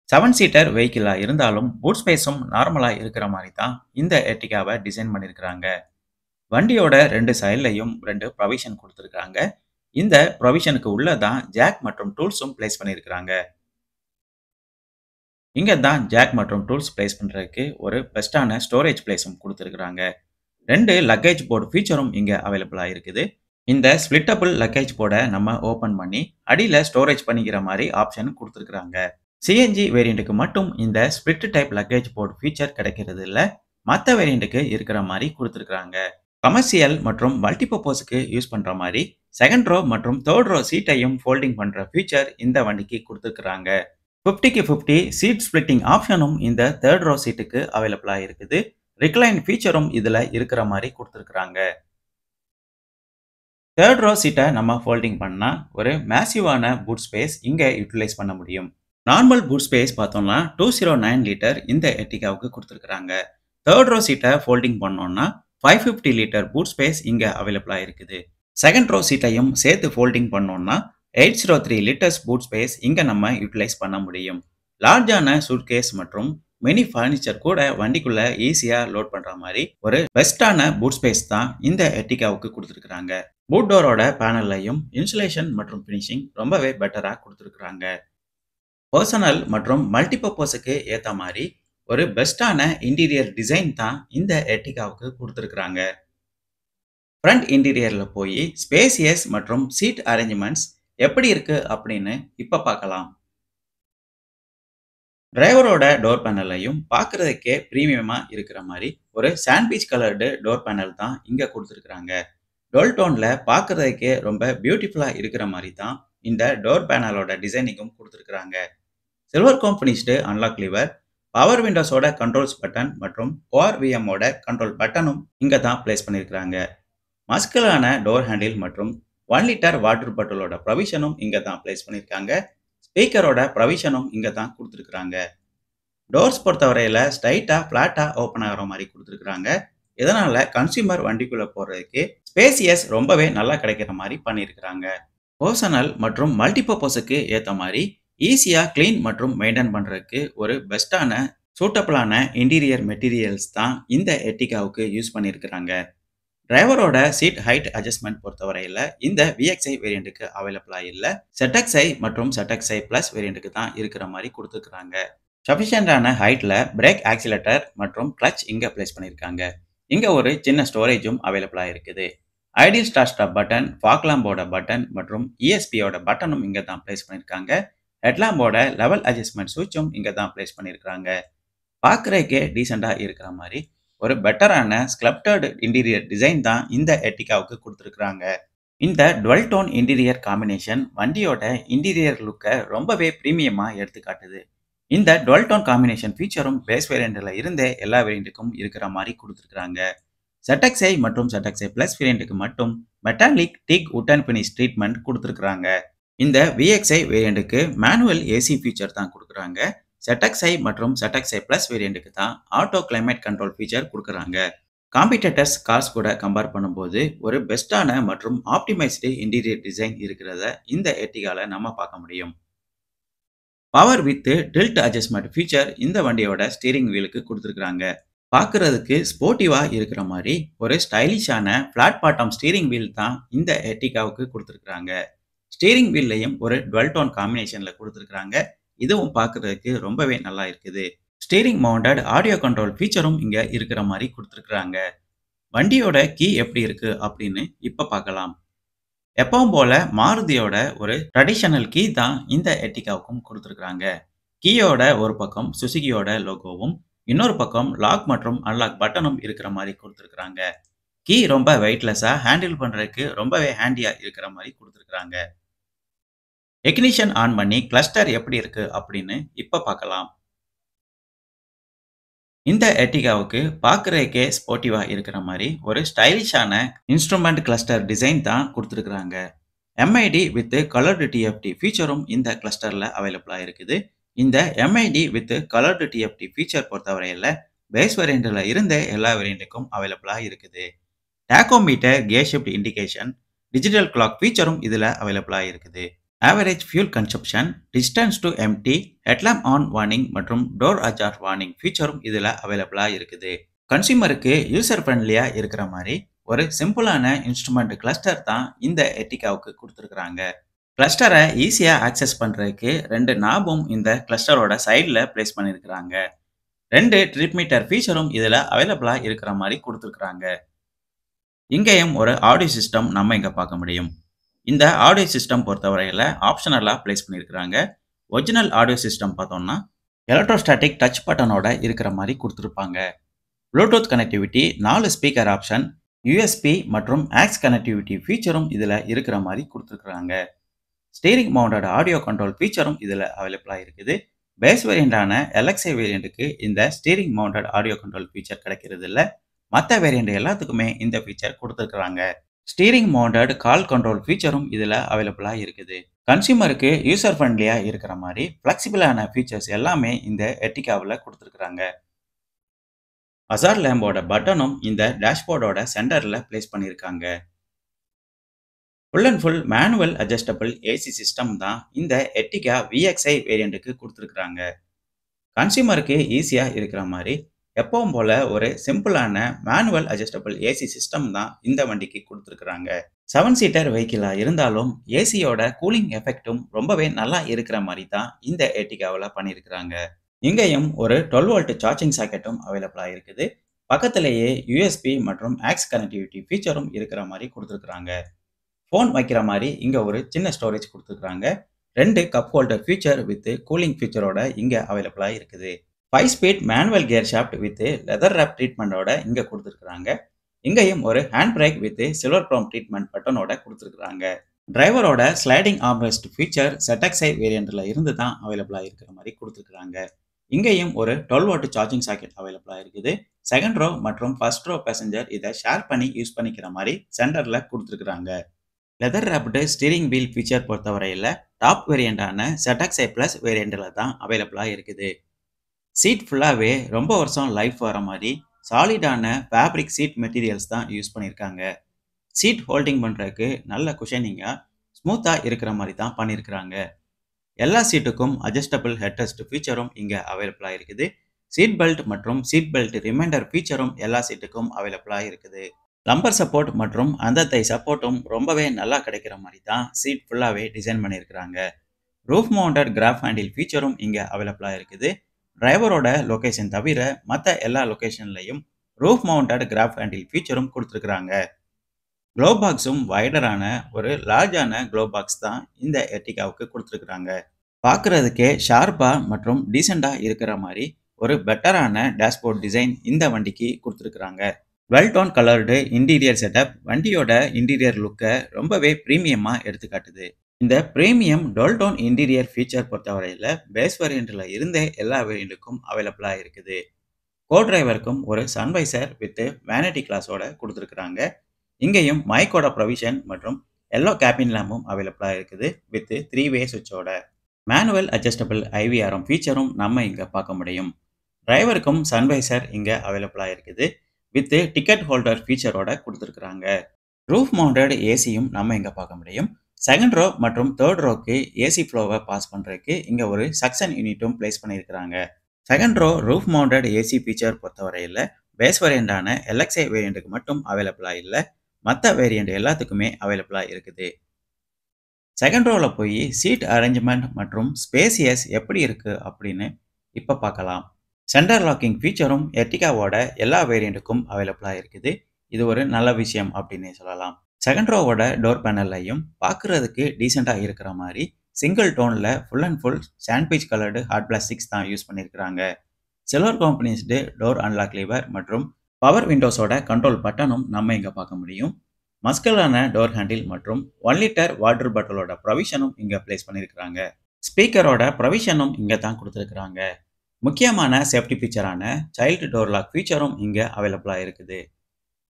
7 சீட்டர் வெஹிக்கிளா இருந்தாலும் பூட் ஸ்பேஸும் நார்மலா இருக்கிற மாதிரி தான் இந்த எர்டிகாவை டிசைன் பண்ணியிருக்கிறாங்க. வண்டியோட 2 சைட்லையும் 2 ப்ரொவிஷன் கொடுத்துருக்காங்க. இந்த ப்ரொவிஷனுக்கு உள்ள தான் ஜாக் மற்றும் டூல்ஸும் பிளேஸ் பண்ணியிருக்கிறாங்க. இங்க தான் ஜாக் மற்றும் டூல்ஸ் பிளேஸ் பண்றதுக்கு ஒரு பெஸ்டான ஸ்டோரேஜ் பிளேஸும் கொடுத்துருக்காங்க. 2 லக்கேஜ் போர்டு ஃபீச்சரும் இங்க அவைலபிளா இருக்குது. இந்த ஸ்பிளிட்டபிள் லக்கேஜ் போர்டை நம்ம ஓபன் பண்ணி அடியில ஸ்டோரேஜ் பண்ணிக்கிற மாதிரி ஆப்ஷன் கொடுத்துருக்காங்க. CNG வேரியண்ட்டுக்கு மட்டும் இந்த split type luggage board feature கிடைக்கிறது இல்லை. மற்ற வேரியண்ட்டுக்கு இருக்கிற மாதிரி கொடுத்துருக்காங்க. கமர்ஷியல் மற்றும் மல்டிபர்பஸ்க்கு யூஸ் பண்ற மாதிரி செகண்ட் ரோ மற்றும் தேர்ட் ரோ சீட்டையும் ஃபோல்டிங் பண்ற ஃபீச்சர் இந்த வண்டிக்கு கொடுத்துருக்காங்க. 50க்கு 50 சீட் ஸ்பிளிட்டிங் ஆப்ஷனும் இந்த தேர்ட் ரோ சீட்டுக்கு அவைலபிளா இருக்குது. ரிக்ளைன் ஃபீச்சரும் இதுல இருக்கிற மாதிரி கொடுத்துருக்காங்க. தேர்ட் ரோ சீட்டை நம்ம ஃபோல்டிங் பண்ணா ஒரு மேசிவான பூட் ஸ்பேஸ் இங்க யூட்டிலைஸ் பண்ண முடியும். நார்மல் பூட் ஸ்பேஸ் பார்த்தோம்னா 209 லிட்டர் இந்த எர்டிகாவுக்கு கொடுத்துருக்காங்க. தேர்ட் ரோ சீட்டை ஃபோல்டிங் பண்ணோம்னா 550 லிட்டர் பூட் ஸ்பேஸ் இங்க அவைலபிளா இருக்குது. செகண்ட் ரோ சீட்டையும் சேர்த்து ஃபோல்டிங் பண்ணோம்னா 803 லிட்டர்ஸ் பூட் ஸ்பேஸ் இங்க நம்ம யூட்டிலைஸ் பண்ண முடியும். லார்ஜான சூட்கேஸ் மற்றும் மினி ஃபர்னிச்சர் கூட வண்டிக்குள்ள ஈஸியா லோட் பண்ற மாதிரி ஒரு பெஸ்டான பூட் ஸ்பேஸ் தான் இந்த எர்டிகாவுக்கு கொடுத்துருக்காங்க. பூட் டோரோட பேனல்லையும் இன்சுலேஷன் மற்றும் ஃபினிஷிங் ரொம்பவே பெட்டரா கொடுத்துருக்காங்க. பர்சனல் மற்றும் மல்டிபர்பஸுக்கு ஏத்த மாதிரி ஒரு பெஸ்டான இன்டீரியர் டிசைன் தான் இந்த எர்டிகாவுக்கு கொடுத்துருக்காங்க. ஃப்ரண்ட் இன்டீரியர்ல போய் ஸ்பேசியஸ் மற்றும் சீட் அரேஞ்ச்மெண்ட்ஸ் எப்படி இருக்கு அப்படின்னு இப்ப பார்க்கலாம். டிரைவரோட டோர் பேனல்லையும் பார்க்கறதுக்கே பிரீமியமா இருக்கிற மாதிரி ஒரு சாண்ட்விச் கலர்டு டோர் பேனல் தான் இங்க கொடுத்துருக்காங்க. டோல் டோன்ல பார்க்கறதுக்கே ரொம்ப பியூட்டிஃபுல்லா இருக்கிற மாதிரி தான் இந்த டோர் பேனலோட டிசைனிங்கும் கொடுத்துருக்காங்க. சில்வர் கோம் ஃபினிஷ்டு அன்லாக் லிவர், பவர் விண்டோஸோட கண்ட்ரோல்ஸ் பட்டன் மற்றும் ஓஆர்விஎம்மோட கண்ட்ரோல் பட்டனும் இங்க தான் பிளேஸ் பண்ணியிருக்காங்க. மஸ்கலான டோர் ஹேண்டில் மற்றும் 1 லிட்டர் வாட்டர் பாட்டிலோட ப்ரொவிஷனும் இங்க தான் பிளேஸ் பண்ணியிருக்காங்க. ஸ்பீக்கரோட ப்ரொவிஷனும் இங்க தான் கொடுத்துருக்காங்க. டோர்ஸ் பொறுத்தவரையில ஸ்ட்ரைட்டா ஃபிளாட்டா ஓப்பன் ஆகிற மாதிரி கொடுத்துருக்காங்க. இதனால கன்சியூமர் வண்டிக்குள்ள போறதுக்கு ஸ்பேசியஸ் ரொம்பவே நல்லா கிடைக்கிற மாதிரி பண்ணியிருக்காங்க. பர்சனல் மற்றும் மல்டிபர்பஸுக்கு ஏற்ற மாதிரி ஈஸியா கிளீன் மற்றும் மெயின்டைன் பண்றதுக்கு ஒரு பெஸ்டான சூட்டபிளான இன்டீரியர் மெட்டீரியல்ஸ் தான் இந்த எர்டிகாவுக்கு யூஸ் பண்ணியிருக்காங்க. டிரைவரோட சீட் ஹைட் அட்ஜஸ்ட்மெண்ட் பொறுத்தவரையில இந்த VXi வேரியண்ட்டுக்கு அவைலபிளா இல்ல. ZXi மற்றும் ZXi பிளஸ் வேரியண்ட்டுக்கு தான் இருக்கிற மாதிரி கொடுத்துருக்காங்க. சஃபிஷியன்டான ஹைட்ல பிரேக் ஆக்சிலேட்டர் மற்றும் கிளட்ச் இங்க பிளேஸ் பண்ணியிருக்காங்க. இங்க ஒரு சின்ன ஸ்டோரேஜும் அவைலபிளா இருக்குது. ஐடியல் ஸ்டார்ட் பட்டன், ஃபாக் லாம்போட பட்டன் மற்றும் ESPயோட பட்டனும் இங்க தான் பிளேஸ் பண்ணியிருக்காங்க. ஹெட்லாம்போட லெவல் அட்ஜஸ்ட்மெண்ட் சுவிட்சும் இங்க தான் பிளேஸ் பண்ணியிருக்காங்க. பார்க்கறதுக்கே டீசெண்டா இருக்கிற மாதிரி ஒரு பெட்டரான ஸ்கல்ப்டட் இன்டீரியர் டிசைன் தான் இந்த எர்டிகாவுக்கு கொடுத்துருக்காங்க. இந்த டுவெல் டோன் இன்டீரியர் காம்பினேஷன் வண்டியோட இன்டீரியர் லுக்கை ரொம்பவே பிரீமியமா எடுத்து காட்டுது. இந்த டுவெல் டோன் காம்பினேஷன் ஃபீச்சரும் பேஸ் வேரியண்ட்ல இருந்தே எல்லா வேரியண்ட்டுக்கும் இருக்கிற மாதிரி கொடுத்துருக்காங்க. ZXi மற்றும் ZXi பிளஸ் வேரியண்ட்டுக்கு மட்டும் metallic teak wooden finish treatment கொடுத்துருக்காங்க. இந்த VXi வேரியண்ட்டுக்கு மேனுவல் ஏசி ஃபீச்சர் தான் கொடுக்குறாங்க. ZXi மற்றும் ZXi பிளஸ் வேரியண்ட்டுக்கு தான் ஆட்டோ கிளைமேட் கண்ட்ரோல் ஃபீச்சர் கொடுக்குறாங்க. காம்படிட்டர்ஸ் கார்ஸ் கூட கம்பேர் பண்ணும்போது ஒரு பெஸ்டான மற்றும் ஆப்டிமைஸ்டு இன்டீரியர் டிசைன் இருக்கிறத இந்த எர்டிகால நம்ம பார்க்க முடியும். Power with tilt adjustment feature இந்த வண்டியோட ஸ்டீரிங் வீலுக்கு கொடுத்துருக்காங்க. பார்க்கறதுக்கு ஸ்போர்ட்டிவா இருக்கிற மாதிரி ஒரு ஸ்டைலிஷான பிளாட் பாட்டம் ஸ்டீரிங் வீல் தான் இந்த எர்டிகாவுக்கு கொடுத்துருக்காங்க. ஸ்டீரிங் வீல்லையும் ஒரு டுவெல் டோன் காம்பினேஷன்ல கொடுத்துருக்காங்க. இதுவும் பார்க்கறதுக்கு ரொம்பவே நல்லா இருக்குது. ஸ்டீரிங் மவுண்டட் ஆடியோ கண்ட்ரோல் ஃபீச்சரும் இங்க இருக்கிற மாதிரி கொடுத்துருக்காங்க. வண்டியோட கீ எப்படி இருக்கு அப்படின்னு இப்ப பார்க்கலாம். எப்பவும் போல மாருதியோட ஒரு ட்ரெடிஷனல் கீ தான் இந்த எர்டிகாவுக்கும் கொடுத்துருக்காங்க. கீயோட ஒரு பக்கம் சுசுகியோட லோகோவும் இன்னொரு பக்கம் லாக் மற்றும் அன்லாக் பட்டனும் இருக்கிற மாதிரி கொடுத்துருக்காங்க. கீ ரொம்ப வெயிட்லெஸ்ஸா ஹேண்டில் பண்றதுக்கு ரொம்பவே ஹேண்டியா இருக்கிற மாதிரி கொடுத்துருக்காங்க. இக்னிஷன் ஆன் பண்ணி கிளஸ்டர் எப்படி இருக்கு அப்படின்னு இப்ப பார்க்கலாம். இந்த எர்டிகாவுக்கு பார்க்கறதுக்கே ஸ்போர்ட்டிவா இருக்கிற மாதிரி ஒரு ஸ்டைலிஷான இன்ஸ்ட்ருமெண்ட் கிளஸ்டர் டிசைன் தான் கொடுத்துருக்காங்க. MID வித் கலர்டு TFT ஃபீச்சரும் இந்த கிளஸ்டர்ல அவைலபிளா இருக்குது. இந்த MID with coloured TFT feature பொறுத்தவரையில பேஸ் வேரியண்ட்ல இருந்த எல்லா வேரியண்ட்டுக்கும் அவைலபிளா இருக்குது. Tachometer, gear shift indication, digital clock ஃபீச்சரும் இதுல அவைலபிளா இருக்குது. Average fuel consumption, distance to empty, headlamp on warning மற்றும் டோர் அஜார் வார்னிங் ஃபீச்சரும் இதுல அவைலபிளா இருக்குது. கன்சியூமருக்கு யூசர் ஃப்ரெண்ட்லியா இருக்கிற மாதிரி ஒரு சிம்பிளான இன்ஸ்ட்ருமெண்ட் கிளஸ்டர் தான் இந்த எர்டிகாவுக்கு கொடுத்துருக்காங்க. கிளஸ்டரை ஈஸியா ஆக்சஸ் பண்றதுக்கு 2 நாபும் இந்த கிளஸ்டரோட சைட்ல பிளேஸ் பண்ணியிருக்காங்க. 2 ட்ரிப் மீட்டர் ஃபீச்சரும் இதுல அவைலபிளா இருக்கிற மாதிரி கொடுத்துருக்காங்க. இங்கேயும் ஒரு ஆடியோ சிஸ்டம் நம்ம இங்க பார்க்க முடியும். இந்த ஆடியோ சிஸ்டம் பொறுத்தவரையில ஆப்ஷனலா பிளேஸ் பண்ணியிருக்காங்க. ஒரிஜினல் ஆடியோ சிஸ்டம் பார்த்தோம்னா எலக்ட்ரோஸ்டாட்டிக் டச் பட்டனோட இருக்கிற மாதிரி கொடுத்துருப்பாங்க. Bluetooth connectivity, 4 speaker option, USB மற்றும் ஆக்ஸ் கனெக்டிவிட்டி ஃபீச்சரும் இதுல இருக்கிற மாதிரி கொடுத்துருக்காங்க. ஸ்டீரிங் மவுண்டட் ஆடியோ கண்ட்ரோல் ஃபீச்சரும் இதுல அவைலபிளா இருக்குது. பேஸ் வேரியண்டான LXi வேரியண்ட்டுக்கு இந்த steering mounted audio control feature கிடைக்கிறது இல்ல. மற்ற வேரியண்ட் எல்லாத்துக்குமே இந்த ஃபீச்சர் கொடுத்துருக்காங்க. ஸ்டீரிங் மவுண்டட் கால் கண்ட்ரோல் ஃபீச்சரும் இதுல அவைலபிளா இருக்குது. கன்சியூமருக்கு யூசர் ஃப்ரெண்ட்லியா இருக்கிற மாரி ஃப்ளெக்சிபிளான ஃபீச்சர்ஸ் எல்லாமே இந்த எர்டிகாவுல குடுத்திருக்காங்க. ஹசார்ட் லேம்போட பட்டனும் இந்த டேஷ்போர்டோட சென்டர்ல பிளேஸ் பண்ணியிருக்காங்க. Full and full manual adjustable AC system தான் இந்த எர்டிகா விஎக்ஸ்ஐ வேரியண்ட்டுக்கு குடுத்திருக்காங்க. கன்சியூமருக்கு ஈஸியா இருக்கிற மாரி எப்பவும் போல ஒரு சிம்பிளான மேனுவல் அட்ஜஸ்டபிள் ஏசி சிஸ்டம் தான் இந்த வண்டிக்கு குடுத்திருக்காங்க. 7 சீட்டர் வெஹிக்கிளா இருந்தாலும் ஏசியோட கூலிங் எஃபெக்ட்டும் ரொம்பவே நல்லா இருக்கிற மாரி தான் இந்த எர்டிகாவுல பண்ணியிருக்காங்க. இங்கேயும் ஒரு 12 வோல்ட் சார்ஜிங் சாக்கெட்டும் அவைலபிளா இருக்குது. பக்கத்திலேயே யூஎஸ்பி மற்றும் ஆக்ஸ் கனெக்டிவிட்டி ஃபீச்சரும் இருக்கிற மாரி குடுத்திருக்காங்க. ஃபோன் வைக்கிற மாரி இங்க ஒரு சின்ன ஸ்டோரேஜ் குடுத்திருக்காங்க. 2 cup holder feature with cooling ஃபீச்சரோட இங்க அவைலபிளா இருக்குது. 5 speed manual gear shaft with leather wrap ட்ரீட்மெண்டோட இங்க குடுத்திருக்காங்க. இங்கேயும் ஒரு hand brake with silver chrome treatment பட்டனோட குடுத்திருக்காங்க. டிரைவரோட ஸ்லைடிங் ஆர்ம்ரெஸ்ட் ஃபீச்சர் ZXi வேரியண்ட்ல இருந்து தான் அவைலபிளா இருக்கிற மாரி குடுத்திருக்காங்க. இங்கேயும் ஒரு 12 வோல்ட் சார்ஜிங் சாக்கெட் அவைலபிளா இருக்குது. செகண்ட் ரோ மற்றும் ஃபர்ஸ்ட் ரோ பேசஞ்சர் இத ஷேர் பண்ணி யூஸ் பண்ணிக்கிற மாரி சென்டர்ல குடுத்திருக்காங்க. லெதர் ராப்டு ஸ்டீரிங் வீல் ஃபீச்சர் பொறுத்தவரையில டாப் வேரியண்டான ZXi Plus வேரியண்ட்ல தான் அவைலபிளா இருக்குது. சீட் ஃபுல்லாவே ரொம்ப வருஷம் லைஃப் வர மாரி சாலிடான ஃபேப்ரிக் சீட் மெட்டீரியல்ஸ் தான் யூஸ் பண்ணியிருக்காங்க. சீட் ஹோல்டிங் பண்றதுக்கு நல்ல குஷனிங்கா ஸ்மூத்தா இருக்கிற மாரி தான் பண்ணியிருக்காங்க. எல்லா சீட்டுக்கும் அட்ஜஸ்டபிள் ஹெட்ரெஸ்ட் ஃபீச்சரும் இங்க அவைலபிளா இருக்குது. சீட் பெல்ட் மற்றும் சீட் பெல்ட் ரிமைண்டர் ஃபீச்சரும் எல்லா சீட்டுக்கும் அவைலபிளா இருக்குது. லம்பர் சப்போர்ட் மற்றும் அந்தத்தை சப்போர்ட்டும் ரொம்பவே நல்லா கிடைக்கிற மாரி தான் சீட் ஃபுல்லாவே டிசைன் பண்ணியிருக்காங்க. ரூஃப் மவுண்டட் கிராப் ஹேண்டில் ஃபீச்சரும் இங்க அவைலபிளா இருக்குது. டிரைவரோட லொகேஷன் தவிர மற்ற எல்லா லொகேஷன்லையும் ரூஃப் மவுண்டட் கிராப் ஹேண்டில் ஃபீச்சரும் கொடுத்துருக்காங்க. க்ளோ பாக்ஸும் வைடரான ஒரு லார்ஜான க்ளோ பாக்ஸ் தான் இந்த எர்டிகாவுக்கு கொடுத்துருக்காங்க. பார்க்கறதுக்கே ஷார்ப்பா மற்றும் டீசெண்டா இருக்கிற மாதிரி ஒரு பெட்டரான டேஷ்போர்ட் டிசைன் இந்த வண்டிக்கு கொடுத்துருக்காங்க. Well tone coloured interior setup வண்டியோட இன்டீரியர் லுக்கை ரொம்பவே ப்ரீமியமா எடுத்துக்காட்டுது. இந்த premium dual tone interior feature பொறுத்தவரையில் பேஸ் வேரியண்ட்ல இருந்தே எல்லா வேரியண்ட்டுக்கும் அவைலபிளா இருக்குது. கோ டிரைவருக்கும் ஒரு சன்வைசர் வித் வேனிட்டி கிளாஸோட கொடுத்துருக்காங்க. இங்கேயும் மைக்கோட ப்ரொவிஷன் மற்றும் எல்லோ கேபின் லேம்பும் அவைலபிளா இருக்குது வித் 3-வே சுவிட்சோட. மேனுவல் அட்ஜஸ்டபிள் ஐவிஆர்எம் ஃபீச்சரும் நம்ம இங்க பார்க்க முடியும். டிரைவருக்கும் சன்வைசர் இங்க அவைலபிளா இருக்குது வித் டிக்கெட் ஹோல்டர் ஃபீச்சரோட கொடுத்துருக்காங்க. ரூஃப் மவுண்டட் ஏசியும் நம்ம இங்க பார்க்க முடியும். செகண்ட் ரோ மற்றும் தேர்ட் ரோக்கு ஏசி ஃப்ளோவை பாஸ் பண்ணுறதுக்கு இங்கே ஒரு சக்ஷன் யூனிட்டும் பிளேஸ் பண்ணியிருக்கிறாங்க. Second row roof mounted AC feature பொறுத்தவரையில் பேஸ் வேரியண்டான LXi வேரியண்ட்டுக்கு மட்டும் அவைலபிளாக இல்லை, மற்ற வேரியண்ட் எல்லாத்துக்குமே அவைலபிளாக இருக்குது. செகண்ட் ரோவில் போய் சீட் அரேஞ்ச்மெண்ட் மற்றும் ஸ்பேசியஸ் எப்படி இருக்குது அப்படின்னு இப்போ பார்க்கலாம். சென்டர் லாக்கிங் ஃபீச்சரும் எர்டிகாவோட எல்லா வேரியண்ட்டுக்கும் அவைலபிளாக இருக்குது. இது ஒரு நல்ல விஷயம் அப்படின்னு சொல்லலாம். செகண்ட் ரோவோட டோர் பேனல்லையும் பார்க்குறதுக்கு டீசெண்டாக இருக்கிற மாதிரி சிங்கிள் டோனில் full and full sandwich coloured hard plastics தான் யூஸ் பண்ணியிருக்கிறாங்க. சில்வர் கம்பெனிஸ்டு டோர் அன்லாக் லீவர் மற்றும் பவர் விண்டோஸோட கண்ட்ரோல் பட்டனும் நம்ம இங்கே பார்க்க முடியும். மஸ்கலான டோர் ஹேண்டில் மற்றும் 1 லிட்டர் வாட்டர் பாட்டிலோட ப்ரொவிஷனும் இங்கே பிளேஸ் பண்ணியிருக்கிறாங்க. ஸ்பீக்கரோட ப்ரொவிஷனும் இங்கே தான் கொடுத்துருக்குறாங்க. முக்கியமான சேஃப்டி ஃபீச்சரான சைல்டு டோர் லாக் ஃபீச்சரும் இங்கே அவைலபிளாக இருக்குது.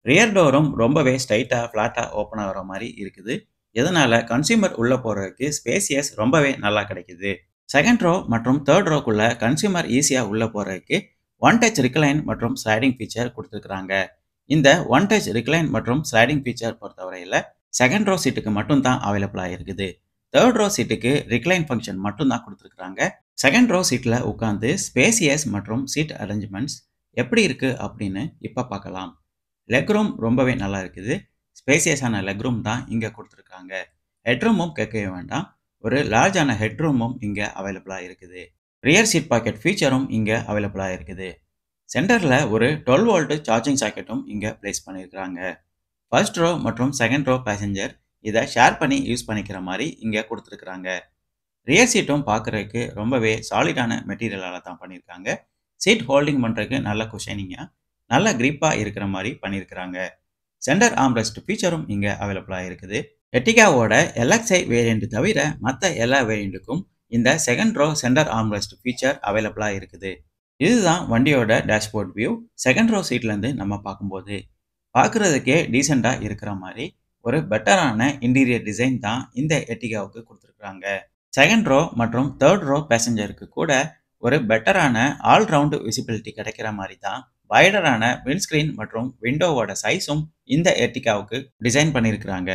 ரியர் டோரும் ரொம்பவே ஸ்ட்ரைட்டாக ஃப்ளாட்டாக ஓப்பன் ஆகிற மாதிரி இருக்குது. இதனால் கன்சியூமர் உள்ளே போகிறதுக்கு ஸ்பேசியஸ் ரொம்பவே நல்லா கிடைக்குது. செகண்ட் ரோ மற்றும் தேர்ட் ரோக்குள்ளே கன்சியூமர் ஈஸியாக உள்ளே போகிறதுக்கு ஒன் டச் ரிக்ளைன் மற்றும் ஸ்லைடிங் ஃபீச்சர் கொடுத்துருக்குறாங்க. இந்த ஒன் டச் ரிக்ளைன் மற்றும் ஸ்லைடிங் ஃபீச்சர் பொறுத்தவரையில் செகண்ட் ரோ சீட்டுக்கு மட்டும் தான் அவைலபிளாக இருக்குது. தேர்ட் ரோ சீட்டுக்கு ரிக்ளைன் ஃபங்க்ஷன் மட்டும் தான் கொடுத்துருக்குறாங்க. செகண்ட் ரோ சீட்டில் உட்காந்து ஸ்பேசியஸ் மற்றும் சீட் அரேஞ்ச்மெண்ட்ஸ் எப்படி இருக்குது அப்படின்னு இப்போ பார்க்கலாம். லெக் ரூம் ரொம்பவே நல்லா இருக்குது. ஸ்பேசியஸான லெக் ரூம் தான் இங்கே கொடுத்துருக்காங்க. ஹெட்ரூமும் கேட்கவே வேண்டாம், ஒரு லார்ஜான ஹெட்ரூமும் இங்கே அவைலபிளாக இருக்குது. ரியர் சீட் பாக்கெட் ஃபீச்சரும் இங்கே அவைலபிளாக இருக்குது. சென்டரில் ஒரு 12 வோல்ட் சார்ஜிங் சாக்கெட்டும் இங்கே பிளேஸ் பண்ணியிருக்கிறாங்க. ஃபர்ஸ்ட் ரோ மற்றும் செகண்ட் ரோ பேசஞ்சர் இதை ஷேர் பண்ணி யூஸ் பண்ணிக்கிற மாதிரி இங்கே கொடுத்துருக்குறாங்க. ரியர் சீட்டும் பார்க்குறதுக்கு ரொம்பவே சாலிடான மெட்டீரியலால் தான் பண்ணியிருக்காங்க. சீட் ஹோல்டிங் பண்ணுறதுக்கு நல்ல குஷனிங்காக நல்ல கிரிப்பாக இருக்கிற மாதிரி பண்ணியிருக்கிறாங்க. சென்டர் ஆர்ம்ரெஸ்ட் ஃபீச்சரும் இங்கே அவைலபிளாக இருக்குது. எர்டிகாவோட LXi வேரியண்ட் தவிர மற்ற எல்லா வேரியண்ட்டுக்கும் இந்த second row centre armrest feature அவைலபிளாக இருக்குது. இதுதான் வண்டியோட டேஷ்போர்ட் வியூ. செகண்ட் ரோ சீட்லேருந்து நம்ம பார்க்கும்போது பார்க்குறதுக்கே டீசெண்டாக இருக்கிற மாதிரி ஒரு பெட்டரான இன்டீரியர் டிசைன் தான் இந்த எர்டிகாவுக்கு கொடுத்துருக்காங்க. செகண்ட் ரோ மற்றும் தேர்ட் ரோ பேசஞ்சருக்கு கூட ஒரு பெட்டரான ஆல் ரவுண்ட் விசிபிலிட்டி கிடைக்கிற மாதிரி தான் வைடரான விண்ட்ஸ்கிரீன் மற்றும் விண்டோவோட சைஸும் இந்த எர்டிகாவுக்கு டிசைன் பண்ணியிருக்கிறாங்க.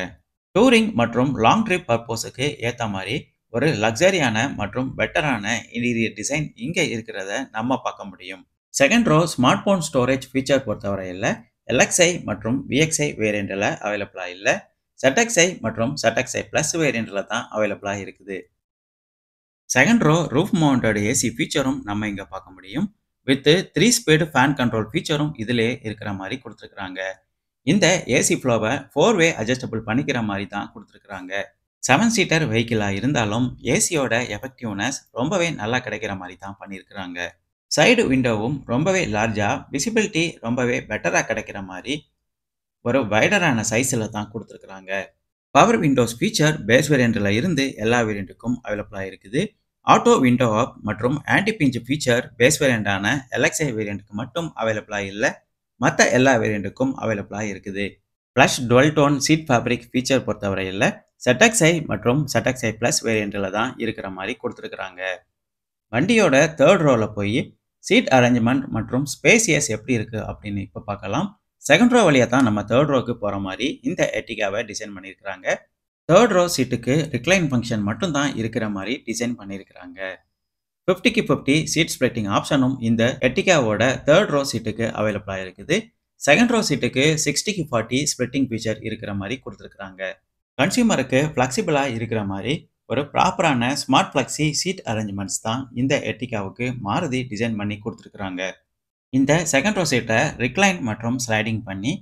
டூரிங் மற்றும் லாங் ட்ரிப் பர்பஸுக்கு ஏற்ற மாதிரி ஒரு லக்ஸரியான மற்றும் பெட்டரான இன்டீரியர் டிசைன் இங்கே இருக்கிறத நம்ம பார்க்க முடியும். Second row smartphone storage feature பொறுத்தவரையில் LXi மற்றும் VXi வேரியண்ட்டில் அவைலபிளாக இல்லை. ZXi மற்றும் ZXi Plus வேரியண்ட்டில் தான் அவைலபிளாக இருக்குது. Second row roof mounted AC ஃபீச்சரும் நம்ம இங்கே பார்க்க முடியும். வித் 3 ஸ்பீடு ஃபேன் கண்ட்ரோல் ஃபீச்சரும் இதிலே இருக்கிற மாதிரி கொடுத்துருக்குறாங்க. இந்த ஏசி ஃப்ளோவை 4-வே அட்ஜஸ்டபிள் பண்ணிக்கிற மாதிரி தான் கொடுத்துருக்குறாங்க. 7 சீட்டர் வெஹிக்கிளாக இருந்தாலும் ஏசியோட எஃபெக்டிவ்னஸ் ரொம்பவே நல்லா கிடைக்கிற மாதிரி தான் பண்ணியிருக்கிறாங்க. சைடு விண்டோவும் ரொம்பவே லார்ஜாக விசிபிலிட்டி ரொம்பவே பெட்டராக கிடைக்கிற மாதிரி ஒரு வைடரான சைஸில் தான் கொடுத்துருக்குறாங்க. பவர் விண்டோஸ் ஃபீச்சர் பேஸ் வேரியண்ட்டில் இருந்து எல்லா வேரியண்ட்டுக்கும் அவைலபிளாக இருக்குது. ஆட்டோ விண்டோ அப் மற்றும் ஆன்டி பிஞ்ச் ஃபீச்சர் பேஸ் வேரியண்டான LXi வேரியண்ட்டுக்கு மட்டும் அவைலபிளாக இல்லை, மற்ற எல்லா வேரியண்ட்டுக்கும் அவைலபிளாக இருக்குது. Plush dual tone seat fabric feature பொறுத்தவரையில் ZXi மற்றும் ZXi Plus வேரியண்ட்டில் தான் இருக்கிற மாதிரி கொடுத்துருக்குறாங்க. வண்டியோட தேர்ட் ரோவில் போய் சீட் அரேஞ்ச்மெண்ட் மற்றும் ஸ்பேசியஸ் எப்படி இருக்குது அப்படின்னு இப்போ பார்க்கலாம். செகண்ட் ரோ வழியாக தான் நம்ம தேர்ட் ரோக்கு போகிற மாதிரி இந்த எர்டிகாவை டிசைன் பண்ணியிருக்கிறாங்க. தேர்ட் ரோ சீட்டுக்கு ரிக்ளைன் ஃபங்க்ஷன் மட்டும் தான் இருக்கிற மாதிரி டிசைன் பண்ணியிருக்கிறாங்க. 50க்கு 50 சீட் ஸ்ப்ளிட்டிங் ஆப்ஷனும் இந்த எர்டிகாவோட தேர்ட் ரோ சீட்டுக்கு அவைலபிளாக இருக்குது. செகண்ட் ரோ சீட்டுக்கு 60க்கு 40 ஸ்ப்ளிட்டிங் ஃபீச்சர் இருக்கிற மாதிரி கொடுத்துருக்குறாங்க. கன்சியூமருக்கு ஃப்ளெக்சிபிளாக இருக்கிற மாதிரி ஒரு ப்ராப்பரான ஸ்மார்ட் ஃப்ளெக்ஸி சீட் அரேஞ்ச்மெண்ட்ஸ் தான் இந்த எர்டிகாவுக்கு மாருதி டிசைன் பண்ணி கொடுத்துருக்குறாங்க. இந்த செகண்ட் ரோ சீட்டை ரிக்ளைன் மற்றும் ஸ்லைடிங் பண்ணி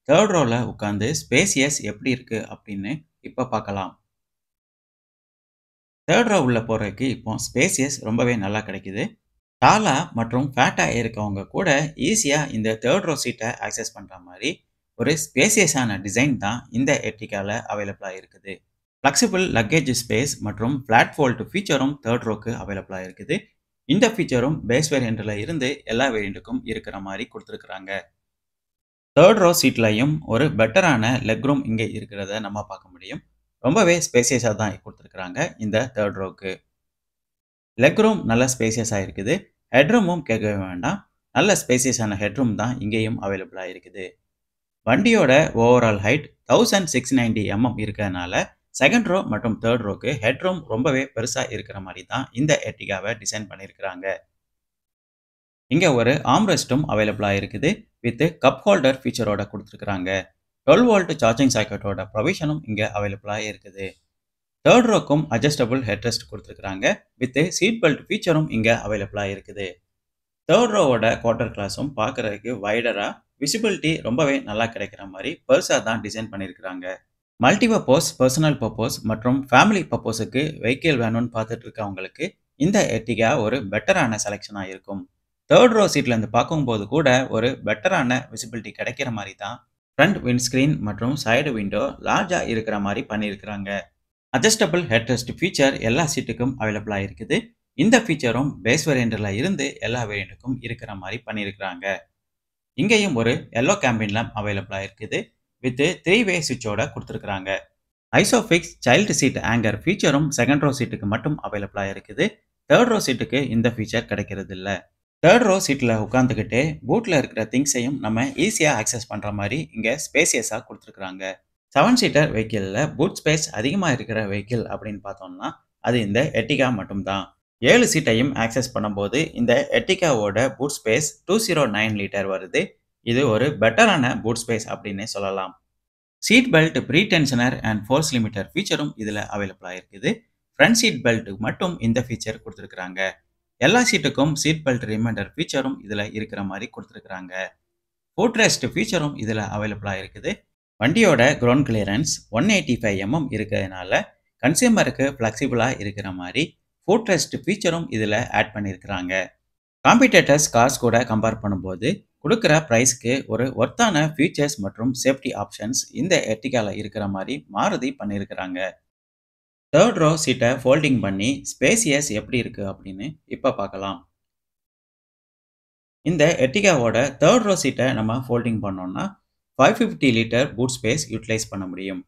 தேர்ட் ரோவில் உட்காந்து ஸ்பேசியஸ் எப்படி இருக்குது அப்படின்னு இப்போ பார்க்கலாம். தேர்ட் ரோ உள்ள போகிறதுக்கு இப்போ ஸ்பேசியஸ் ரொம்பவே நல்லா கிடைக்குது. டாலாக மற்றும் ஃபேட்டாக இருக்கவங்க கூட ஈஸியாக இந்த தேர்ட் ரோ சீட்டை ஆக்சஸ் பண்ணுற மாதிரி ஒரு ஸ்பேசியஸான டிசைன் தான் இந்த எர்டிகாவில் அவைலபிளாக இருக்குது. ஃப்ளெக்சிபிள் லக்கேஜ் ஸ்பேஸ் மற்றும் ஃப்ளாட் ஃபோல்ட் ஃபீச்சரும் தேர்ட் ரோக்கு அவைலபிளாக இருக்குது. இந்த ஃபீச்சரும் பேஸ் வேரியண்ட்டில் இருந்து எல்லா வேரியண்ட்டுக்கும் இருக்கிற மாதிரி கொடுத்துருக்குறாங்க. தேர்ட் ரோ சீட்லையும் ஒரு பெட்டரான லெக் ரூம் இங்கே இருக்கிறத நம்ம பார்க்க முடியும். ரொம்பவே ஸ்பேசியஸாக தான் கொடுத்துருக்குறாங்க இந்த தேர்ட் ரோக்கு. லெக் ரூம் நல்ல ஸ்பேசியஸாக இருக்குது. ஹெட்ரூமும் கேட்கவே வேண்டாம், நல்ல ஸ்பேசியஸான ஹெட்ரூம் தான் இங்கேயும் அவைலபிளாக இருக்குது. வண்டியோட ஓவரால் ஹைட் 1690 mm இருக்கிறதுனால செகண்ட் ரோ மற்றும் தேர்ட் ரோக்கு ஹெட்ரூம் ரொம்பவே பெருசாக இருக்கிற மாதிரி தான் இந்த எர்டிகாவை டிசைன் பண்ணியிருக்கிறாங்க. இங்கே ஒரு ஆம்ரெஸ்ட்டும் அவைலபிளாக இருக்குது. வித் கப் ஹோல்டர் ஃபீச்சரோட கொடுத்துருக்குறாங்க. 12 வோல்ட் சார்ஜிங் சாக்கெட்டோட ப்ரொவிஷனும் இங்கே அவைலபிளாக இருக்குது. தேர்ட் ரோக்கும் அட்ஜஸ்டபிள் ஹெட்ரெஸ்ட் கொடுத்துருக்குறாங்க. வித் சீட் பெல்ட் ஃபீச்சரும் இங்கே அவைலபிளாக இருக்குது. தேர்ட் ரோவோட குவார்ட்டர் கிளாஸும் பார்க்குறதுக்கு வைடராக விசிபிலிட்டி ரொம்பவே நல்லா கிடைக்கிற மாதிரி பெருசாக தான் டிசைன் பண்ணியிருக்கிறாங்க. மல்டிபர்பஸ், பர்சனல் பர்பஸ் மற்றும் ஃபேமிலி பர்பஸுக்கு வெஹிக்கிள் வேணும்னு பார்த்துட்டு இருக்கவங்களுக்கு இந்த எர்டிகா ஒரு பெட்டரான செலெக்ஷனாக இருக்கும். தேர்ட் ரோ சீட்லேருந்து பார்க்கும்போது கூட ஒரு பெட்டரான விசிபிலிட்டி கிடைக்கிற மாதிரி தான் ஃப்ரண்ட் விண்ட்ஸ்க்ரீன் மற்றும் சைடு விண்டோ லார்ஜாக இருக்கிற மாதிரி பண்ணியிருக்கிறாங்க. அட்ஜஸ்டபிள் ஹெட்ரெஸ்ட் ஃபீச்சர் எல்லா சீட்டுக்கும் அவைலபிளாக இருக்குது. இந்த ஃபீச்சரும் பேஸ் வேரியண்ட்டில் இருந்து எல்லா வேரியண்ட்டுக்கும் இருக்கிற மாதிரி பண்ணியிருக்கிறாங்க. இங்கேயும் ஒரு எல்லோ கேம்பின் லேம்ப் அவைலபிளாக இருக்குது. வித் 3-வே சுவிட்சோட கொடுத்துருக்குறாங்க. ஐசோஃபிக்ஸ் சைல்டு சீட் ஆங்கர் ஃபீச்சரும் செகண்ட் ரோ சீட்டுக்கு மட்டும் அவைலபிளாக இருக்குது. தேர்ட் ரோ சீட்டுக்கு இந்த ஃபீச்சர் கிடைக்கிறது இல்லை. தேர்ட் ரோ சீட்டில் உட்காந்துக்கிட்டே பூட்டில் இருக்கிற திங்ஸையும் நம்ம ஈஸியாக ஆக்சஸ் பண்ணுற மாதிரி இங்கே ஸ்பேசியஸாக கொடுத்துருக்குறாங்க. 7 சீட்டர் வெஹிக்கிளில் பூட் ஸ்பேஸ் அதிகமாக இருக்கிற வெஹிக்கிள் அப்படின்னு பார்த்தோம்னா அது இந்த எர்டிகா மட்டும்தான். 7 சீட்டையும் ஆக்சஸ் பண்ணும்போது இந்த எர்டிகாவோட பூட் ஸ்பேஸ் 209 லிட்டர் வருது. இது ஒரு பெட்டரான பூட் ஸ்பேஸ் அப்படின்னே சொல்லலாம். Seat belt pretensioner and force limiter ஃபீச்சரும் இதில் அவைலபிளாக இருக்குது. ஃப்ரண்ட் சீட் பெல்ட்டுக்கு மட்டும் இந்த ஃபீச்சர் கொடுத்துருக்குறாங்க. எல்லா சீட்டுக்கும் சீட் பெல்ட் ரிமைண்டர் ஃபீச்சரும் இதில் இருக்கிற மாதிரி கொடுத்துருக்குறாங்க. ஃபுட் ரெஸ்ட் ஃபீச்சரும் இதில் அவைலபிளாக இருக்குது. வண்டியோட கிரவுண்ட் கிளியரன்ஸ் 185 mm இருக்கிறதுனால கன்சியூமருக்கு ஃப்ளெக்சிபிளாக இருக்கிற மாதிரி ஃபுட் ரெஸ்ட் ஃபீச்சரும் இதில் ஆட் பண்ணியிருக்கிறாங்க. காம்படிட்டர்ஸ் கார்ஸ் கூட கம்பேர் பண்ணும்போது கொடுக்குற ப்ரைஸ்க்கு ஒரு ஒர்த்தான ஃபீச்சர்ஸ் மற்றும் சேஃப்டி ஆப்ஷன்ஸ் இந்த எர்டிகாவில் இருக்கிற மாதிரி மாருதி பண்ணியிருக்கிறாங்க. தேர்ட் ரோ சீட்டை ஃபோல்டிங் பண்ணி ஸ்பேசியஸ் எப்படி இருக்குது அப்படின்னு இப்போ பார்க்கலாம். இந்த எர்டிகாவோட தேர்ட் ரோ சீட்டை நம்ம ஃபோல்டிங் பண்ணோம்னா 550 லிட்டர் பூட் ஸ்பேஸ் யூட்டிலைஸ் பண்ண முடியும்.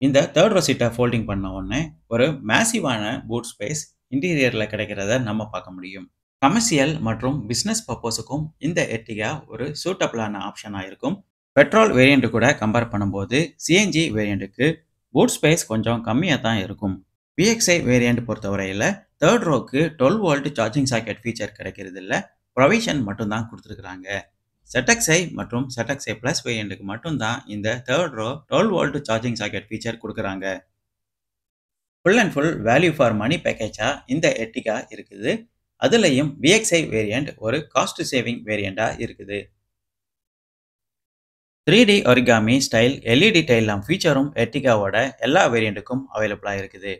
இந்த தேர்ட் ரோ சீட்ட ஃபோல்டிங் பண்ண உடனே ஒரு மேசிவான பூட் ஸ்பேஸ் இன்டீரியர்ல கிடைக்கிறத நம்ம பார்க்க முடியும். கமர்ஷியல் மற்றும் பிசினஸ் பர்பஸுக்கும் இந்த எர்டிகா ஒரு சூட்டபிளான ஆப்ஷனா இருக்கும். பெட்ரோல் வேரியண்ட் கூட கம்பேர் பண்ணும்போது சிஎன்ஜி வேரியண்ட்டுக்கு பூட் ஸ்பேஸ் கொஞ்சம் கம்மியா தான் இருக்கும். விஎக்ஸ்ஐ வேரியண்ட் பொறுத்தவரையில தேர்ட் ரோக்கு 12 வோல்ட் சார்ஜிங் சாக்கெட் ஃபீச்சர் கிடைக்கிறது இல்ல. ப்ரொவிஷன் மட்டும் தான் கொடுத்துருக்காங்க. ZXi மற்றும் ZXi Plus வேரியண்ட்டுக்கு மட்டும் தான் இந்த third row 12 volt charging socket feature கொடுக்குறாங்க. Full and full value for money பேக்கேஜா இந்த எர்டிகா இருக்குது. அதுலயும் விஎக்ஸ்ஐ வேரியண்ட் ஒரு காஸ்ட் சேவிங் வேரியண்டா இருக்குது. 3D origami style LED tail lamp ஃபீச்சரும் எர்டிகாவோட எல்லா வேரியண்ட்டுக்கும் அவைலபிளா இருக்குது.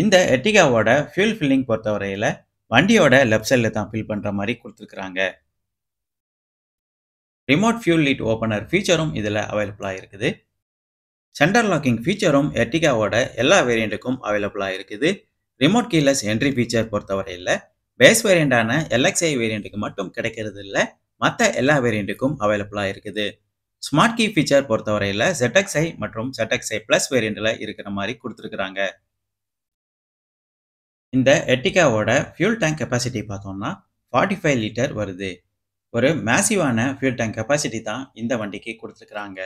இந்த எர்டிகாவோட ஃபியூல் ஃபில்லிங் பொறுத்தவரையில வண்டியோட லெஃப்ட் சைடில் தான் ஃபில் பண்ற மாதிரி கொடுத்துருக்காங்க. ரிமோட் ஃபியூல் லீட் ஓப்பனர் ஃபீச்சரும் இதில் அவைலபிளா இருக்குது. சென்டர் லாக்கிங் ஃபீச்சரும் எர்டிகாவோட எல்லா வேரியண்ட்டுக்கும் அவைலபிளா இருக்குது. ரிமோட் கீலெஸ் என்ட்ரி ஃபீச்சர் பொறுத்தவரையில பேஸ் வேரியண்டான எல்எக்ஸ்ஐ வேரியண்ட்டுக்கு மட்டும் கிடைக்கிறது இல்லை, மற்ற எல்லா வேரியண்ட்டுக்கும் அவைலபிளா இருக்குது. ஸ்மார்ட் கீ ஃபீச்சர் பொறுத்தவரையில ZXi மற்றும் ZXi Plus வேரியண்ட்ல இருக்கிற மாதிரி கொடுத்துருக்காங்க. இந்த எர்டிகாவோட ஃபியூல் டேங்க் கெப்பாசிட்டி பார்த்தோம்னா 45 லிட்டர் வருது. ஒரு மேசிவான ஃபியூல் டேங்க் கெப்பாசிட்டி தான் இந்த வண்டிக்கு கொடுத்துருக்காங்க.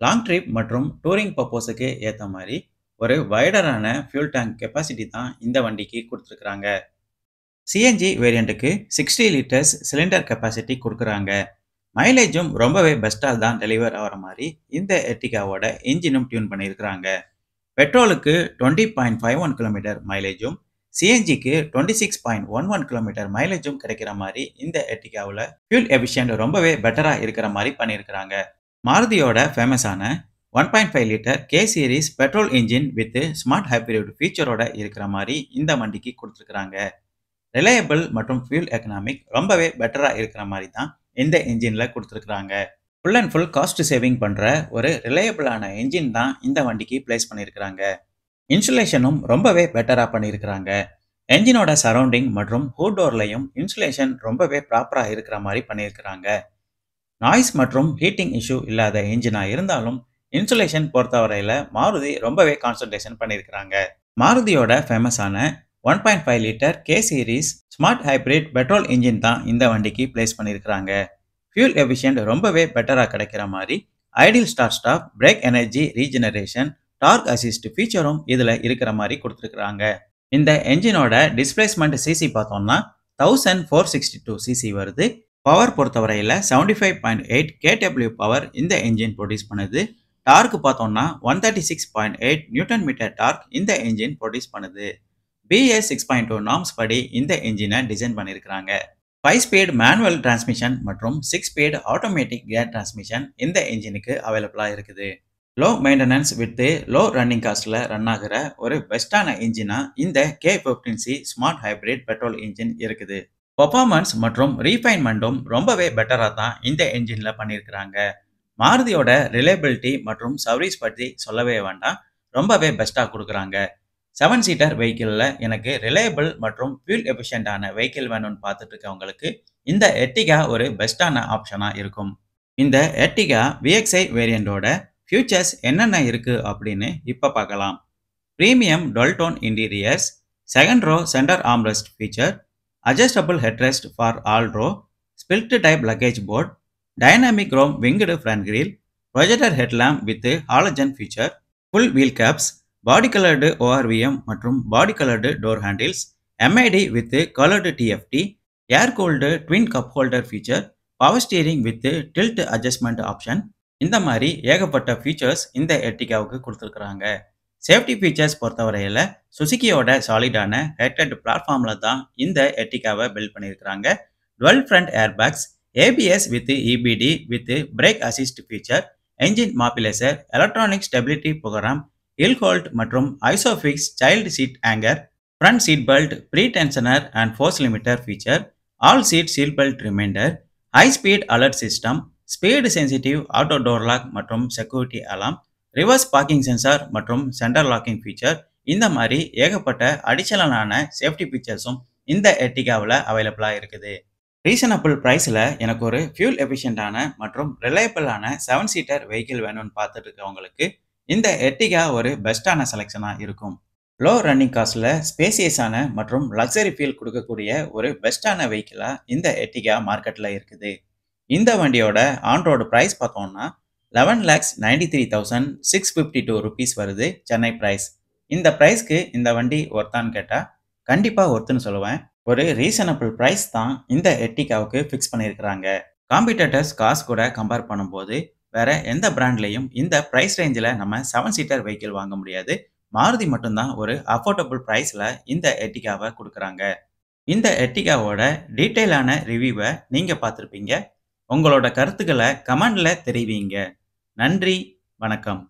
லாங் ட்ரிப் மற்றும் டூரிங் பர்பஸுக்கு ஏற்ற மாதிரி ஒரு வைடரான ஃபியூல் டேங்க் கெப்பாசிட்டி தான் இந்த வண்டிக்கு கொடுத்துருக்காங்க. சிஎன்ஜி வேரியண்ட்டுக்கு 60 லிட்டர்ஸ் சிலிண்டர் கெப்பாசிட்டி கொடுக்குறாங்க. மைலேஜும் ரொம்பவே பெஸ்ட்டாக தான் டெலிவர் ஆகிற மாதிரி இந்த எர்டிகாவோட இன்ஜினும் டியூன் பண்ணியிருக்கிறாங்க. பெட்ரோலுக்கு 20.51 கிலோமீட்டர் மைலேஜும் சிஎன்ஜிக்கு 26.11 கிலோமீட்டர் மைலேஜும் கிடைக்கிற மாதிரி இந்த எர்டிகாவில் ஃபியூல் எஃபிஷியன்ட் ரொம்பவே பெட்டராக இருக்கிற மாதிரி பண்ணியிருக்கிறாங்க. மாருதியோட ஃபேமஸான 1.5 litre K series petrol engine with smart hybrid ஃபீச்சரோட இருக்கிற மாதிரி இந்த வண்டிக்கு கொடுத்துருக்குறாங்க. ரிலையபிள் மற்றும் ஃபியூல் எக்கனாமிக் ரொம்பவே பெட்டராக இருக்கிற மாதிரி தான் இந்த இன்ஜினில் கொடுத்துருக்குறாங்க. Full and full cost saving பண்ணுற ஒரு ரிலையபிளான இன்ஜின் தான் இந்த வண்டிக்கு பிளேஸ் பண்ணியிருக்கிறாங்க. இன்சுலேஷனும் ரொம்பவே பெட்டராக பண்ணியிருக்கிறாங்க. என்ஜினோட சரௌண்டிங் மற்றும் ஹூட் டோர்லையும் இன்சுலேஷன் ரொம்பவே ப்ராப்பராக இருக்கிற மாதிரி பண்ணியிருக்கிறாங்க. நாய்ஸ் மற்றும் ஹீட்டிங் இஷ்யூ இல்லாத இன்ஜினாக இருந்தாலும் இன்சுலேஷன் பொறுத்தவரையில் மாருதி ரொம்பவே கான்சன்ட்ரேஷன் பண்ணியிருக்கிறாங்க. மாருதியோட ஃபேமஸான 1.5 litre K series smart hybrid petrol engine தான் இந்த வண்டிக்கு பிளேஸ் பண்ணியிருக்கிறாங்க. ஃபியூல் எஃபிஷியன்ட் ரொம்பவே பெட்டராக கிடைக்கிற மாதிரி idle start stop, brake energy regeneration, torque assist ஃபீச்சரும் இதில் இருக்கிற மாதிரி கொடுத்துருக்குறாங்க. இந்த என்ஜினோட டிஸ்பிளேஸ்மெண்ட் சிசி பார்த்தோம்னா 1462 சிசி வருது. பவர் பொறுத்தவரையில் 75.8 kW பவர் இந்த என்ஜின் ப்ரொடியூஸ் பண்ணுது. டார்க் பார்த்தோம்னா 136.8 நியூட்டன் மீட்டர் டார்க் இந்த என்ஜின் ப்ரொடியூஸ் பண்ணுது. BS 6.2 நார்ம்ஸ் படி இந்த என்ஜினை டிசைன் பண்ணியிருக்கிறாங்க. 5 ஸ்பீட் மேனுவல் டிரான்ஸ்மிஷன் மற்றும் 6 ஸ்பீட் ஆட்டோமேட்டிக் கியர் டிரான்ஸ்மிஷன் இந்த என்ஜினுக்கு அவைலபிளாக இருக்குது. Low maintenance with low running காஸ்ட்டில் ரன் ஆகிற ஒரு பெஸ்ட்டான இன்ஜினாக இந்த K15C smart hybrid petrol engine இருக்குது. பர்ஃபார்மன்ஸ் மற்றும் ரீஃபைன்மெண்ட்டும் ரொம்பவே பெட்டராக தான் இந்த என்ஜினில் பண்ணியிருக்கிறாங்க. மாருதியோட ரிலையபிலிட்டி மற்றும் சர்வீஸ் பற்றி சொல்லவே வேண்டாம், ரொம்பவே பெஸ்ட்டாக கொடுக்குறாங்க. 7 சீட்டர் வெஹிக்கிளில் எனக்கு ரிலையபிள் மற்றும் ஃபியூல் எஃபிஷியண்டான வெஹிக்கிள் வேணும்னு பார்த்துட்டு இருக்கவங்களுக்கு இந்த எர்டிகா ஒரு பெஸ்ட்டான ஆப்ஷனாக இருக்கும். இந்த எர்டிகா விஎக்ஸ்ஐ வேரியண்டோட ஃபியூச்சர்ஸ் என்னென்ன இருக்குது அப்படின்னு இப்போ பார்க்கலாம். Premium dual tone interiors, second row centre armrest feature, adjustable headrest for all row, split type luggage board, dynamic chrome winged front grille, projector headlamp with halogen feature, full wheel caps, body colored ORVM மற்றும் body colored door handles, MID with colored TFT, air cooled twin cup holder feature, power steering with tilt adjustment option. இந்த மாதிரி ஏகப்பட்ட features இந்த எர்டிகாவுக்கு கொடுத்துருக்குறாங்க. Safety features பொறுத்தவரையில் சுசுகியோட சாலிடான headed பிளாட்ஃபார்மில் தான் இந்த எர்டிகாவை பில்ட் பண்ணியிருக்கிறாங்க. Dual front airbags, ABS with EBD with brake assist feature, engine immobiliser, electronic stability programme, hill hold மற்றும் isofix child seat anchor, front seat belt, pretensioner and force limiter feature, all seat seat belt reminder, high speed alert system, speed sensitive auto door lock மற்றும் security alarm, reverse parking sensor மற்றும் centre locking feature, இந்த மாதிரி ஏகப்பட்ட அடிஷனலான safety ஃபீச்சர்ஸும் இந்த எர்டிகாவில் அவைலபிளாக இருக்குது. Reasonable ப்ரைஸில் எனக்கு ஒரு ஃபியூல் எஃபிஷியண்டான மற்றும் ரிலையபிளான 7 சீட்டர் வெஹிக்கிள் வேணும்னு பார்த்துட்டு இருக்கவங்களுக்கு இந்த எர்டிகா ஒரு பெஸ்ட்டான செலக்ஷனா இருக்கும். லோ ரன்னிங் காஸ்ட்ல ஸ்பேசியஸான மற்றும் லக்ஸரி ஃபீல் குடுக்கக்கூடிய ஒரு பெஸ்ட்டான வெஹிக்கிளா இந்த எர்டிகா மார்க்கெட்ல இருக்குது. இந்த வண்டியோட ஆன் ரோட் பிரைஸ் பார்த்தோம்னா ₹11,93,652 வருது சென்னை பிரைஸ். இந்த பிரைஸ்க்கு இந்த வண்டி ஒர்த்தான்னு கேட்டா கண்டிப்பா ஒர்த்துன்னு சொல்லுவேன். ஒரு ரீசனபிள் பிரைஸ் தான் இந்த எர்டிகாவுக்கு ஃபிக்ஸ் பண்ணியிருக்கிறாங்க. காம்படிட்டர்ஸ் கார்ஸ் கூட கம்பேர் பண்ணும்போது வேற எந்த பிராண்ட்லயும் இந்த பிரைஸ் ரேஞ்சில நம்ம 7 சீட்டர் வெஹிக்கிள் வாங்க முடியாது. மாருதி மட்டும் தான் ஒரு அஃபோர்டபிள் பிரைஸ்ல இந்த எர்டிகாவ குடுக்குறாங்க. இந்த எர்டிகாவோட டீட்டெயிலான ரிவ்யூவ நீங்க பார்த்திருப்பீங்க. உங்களோட கருத்துக்கள கமெண்ட்ல தெரிவிங்க. நன்றி, வணக்கம்.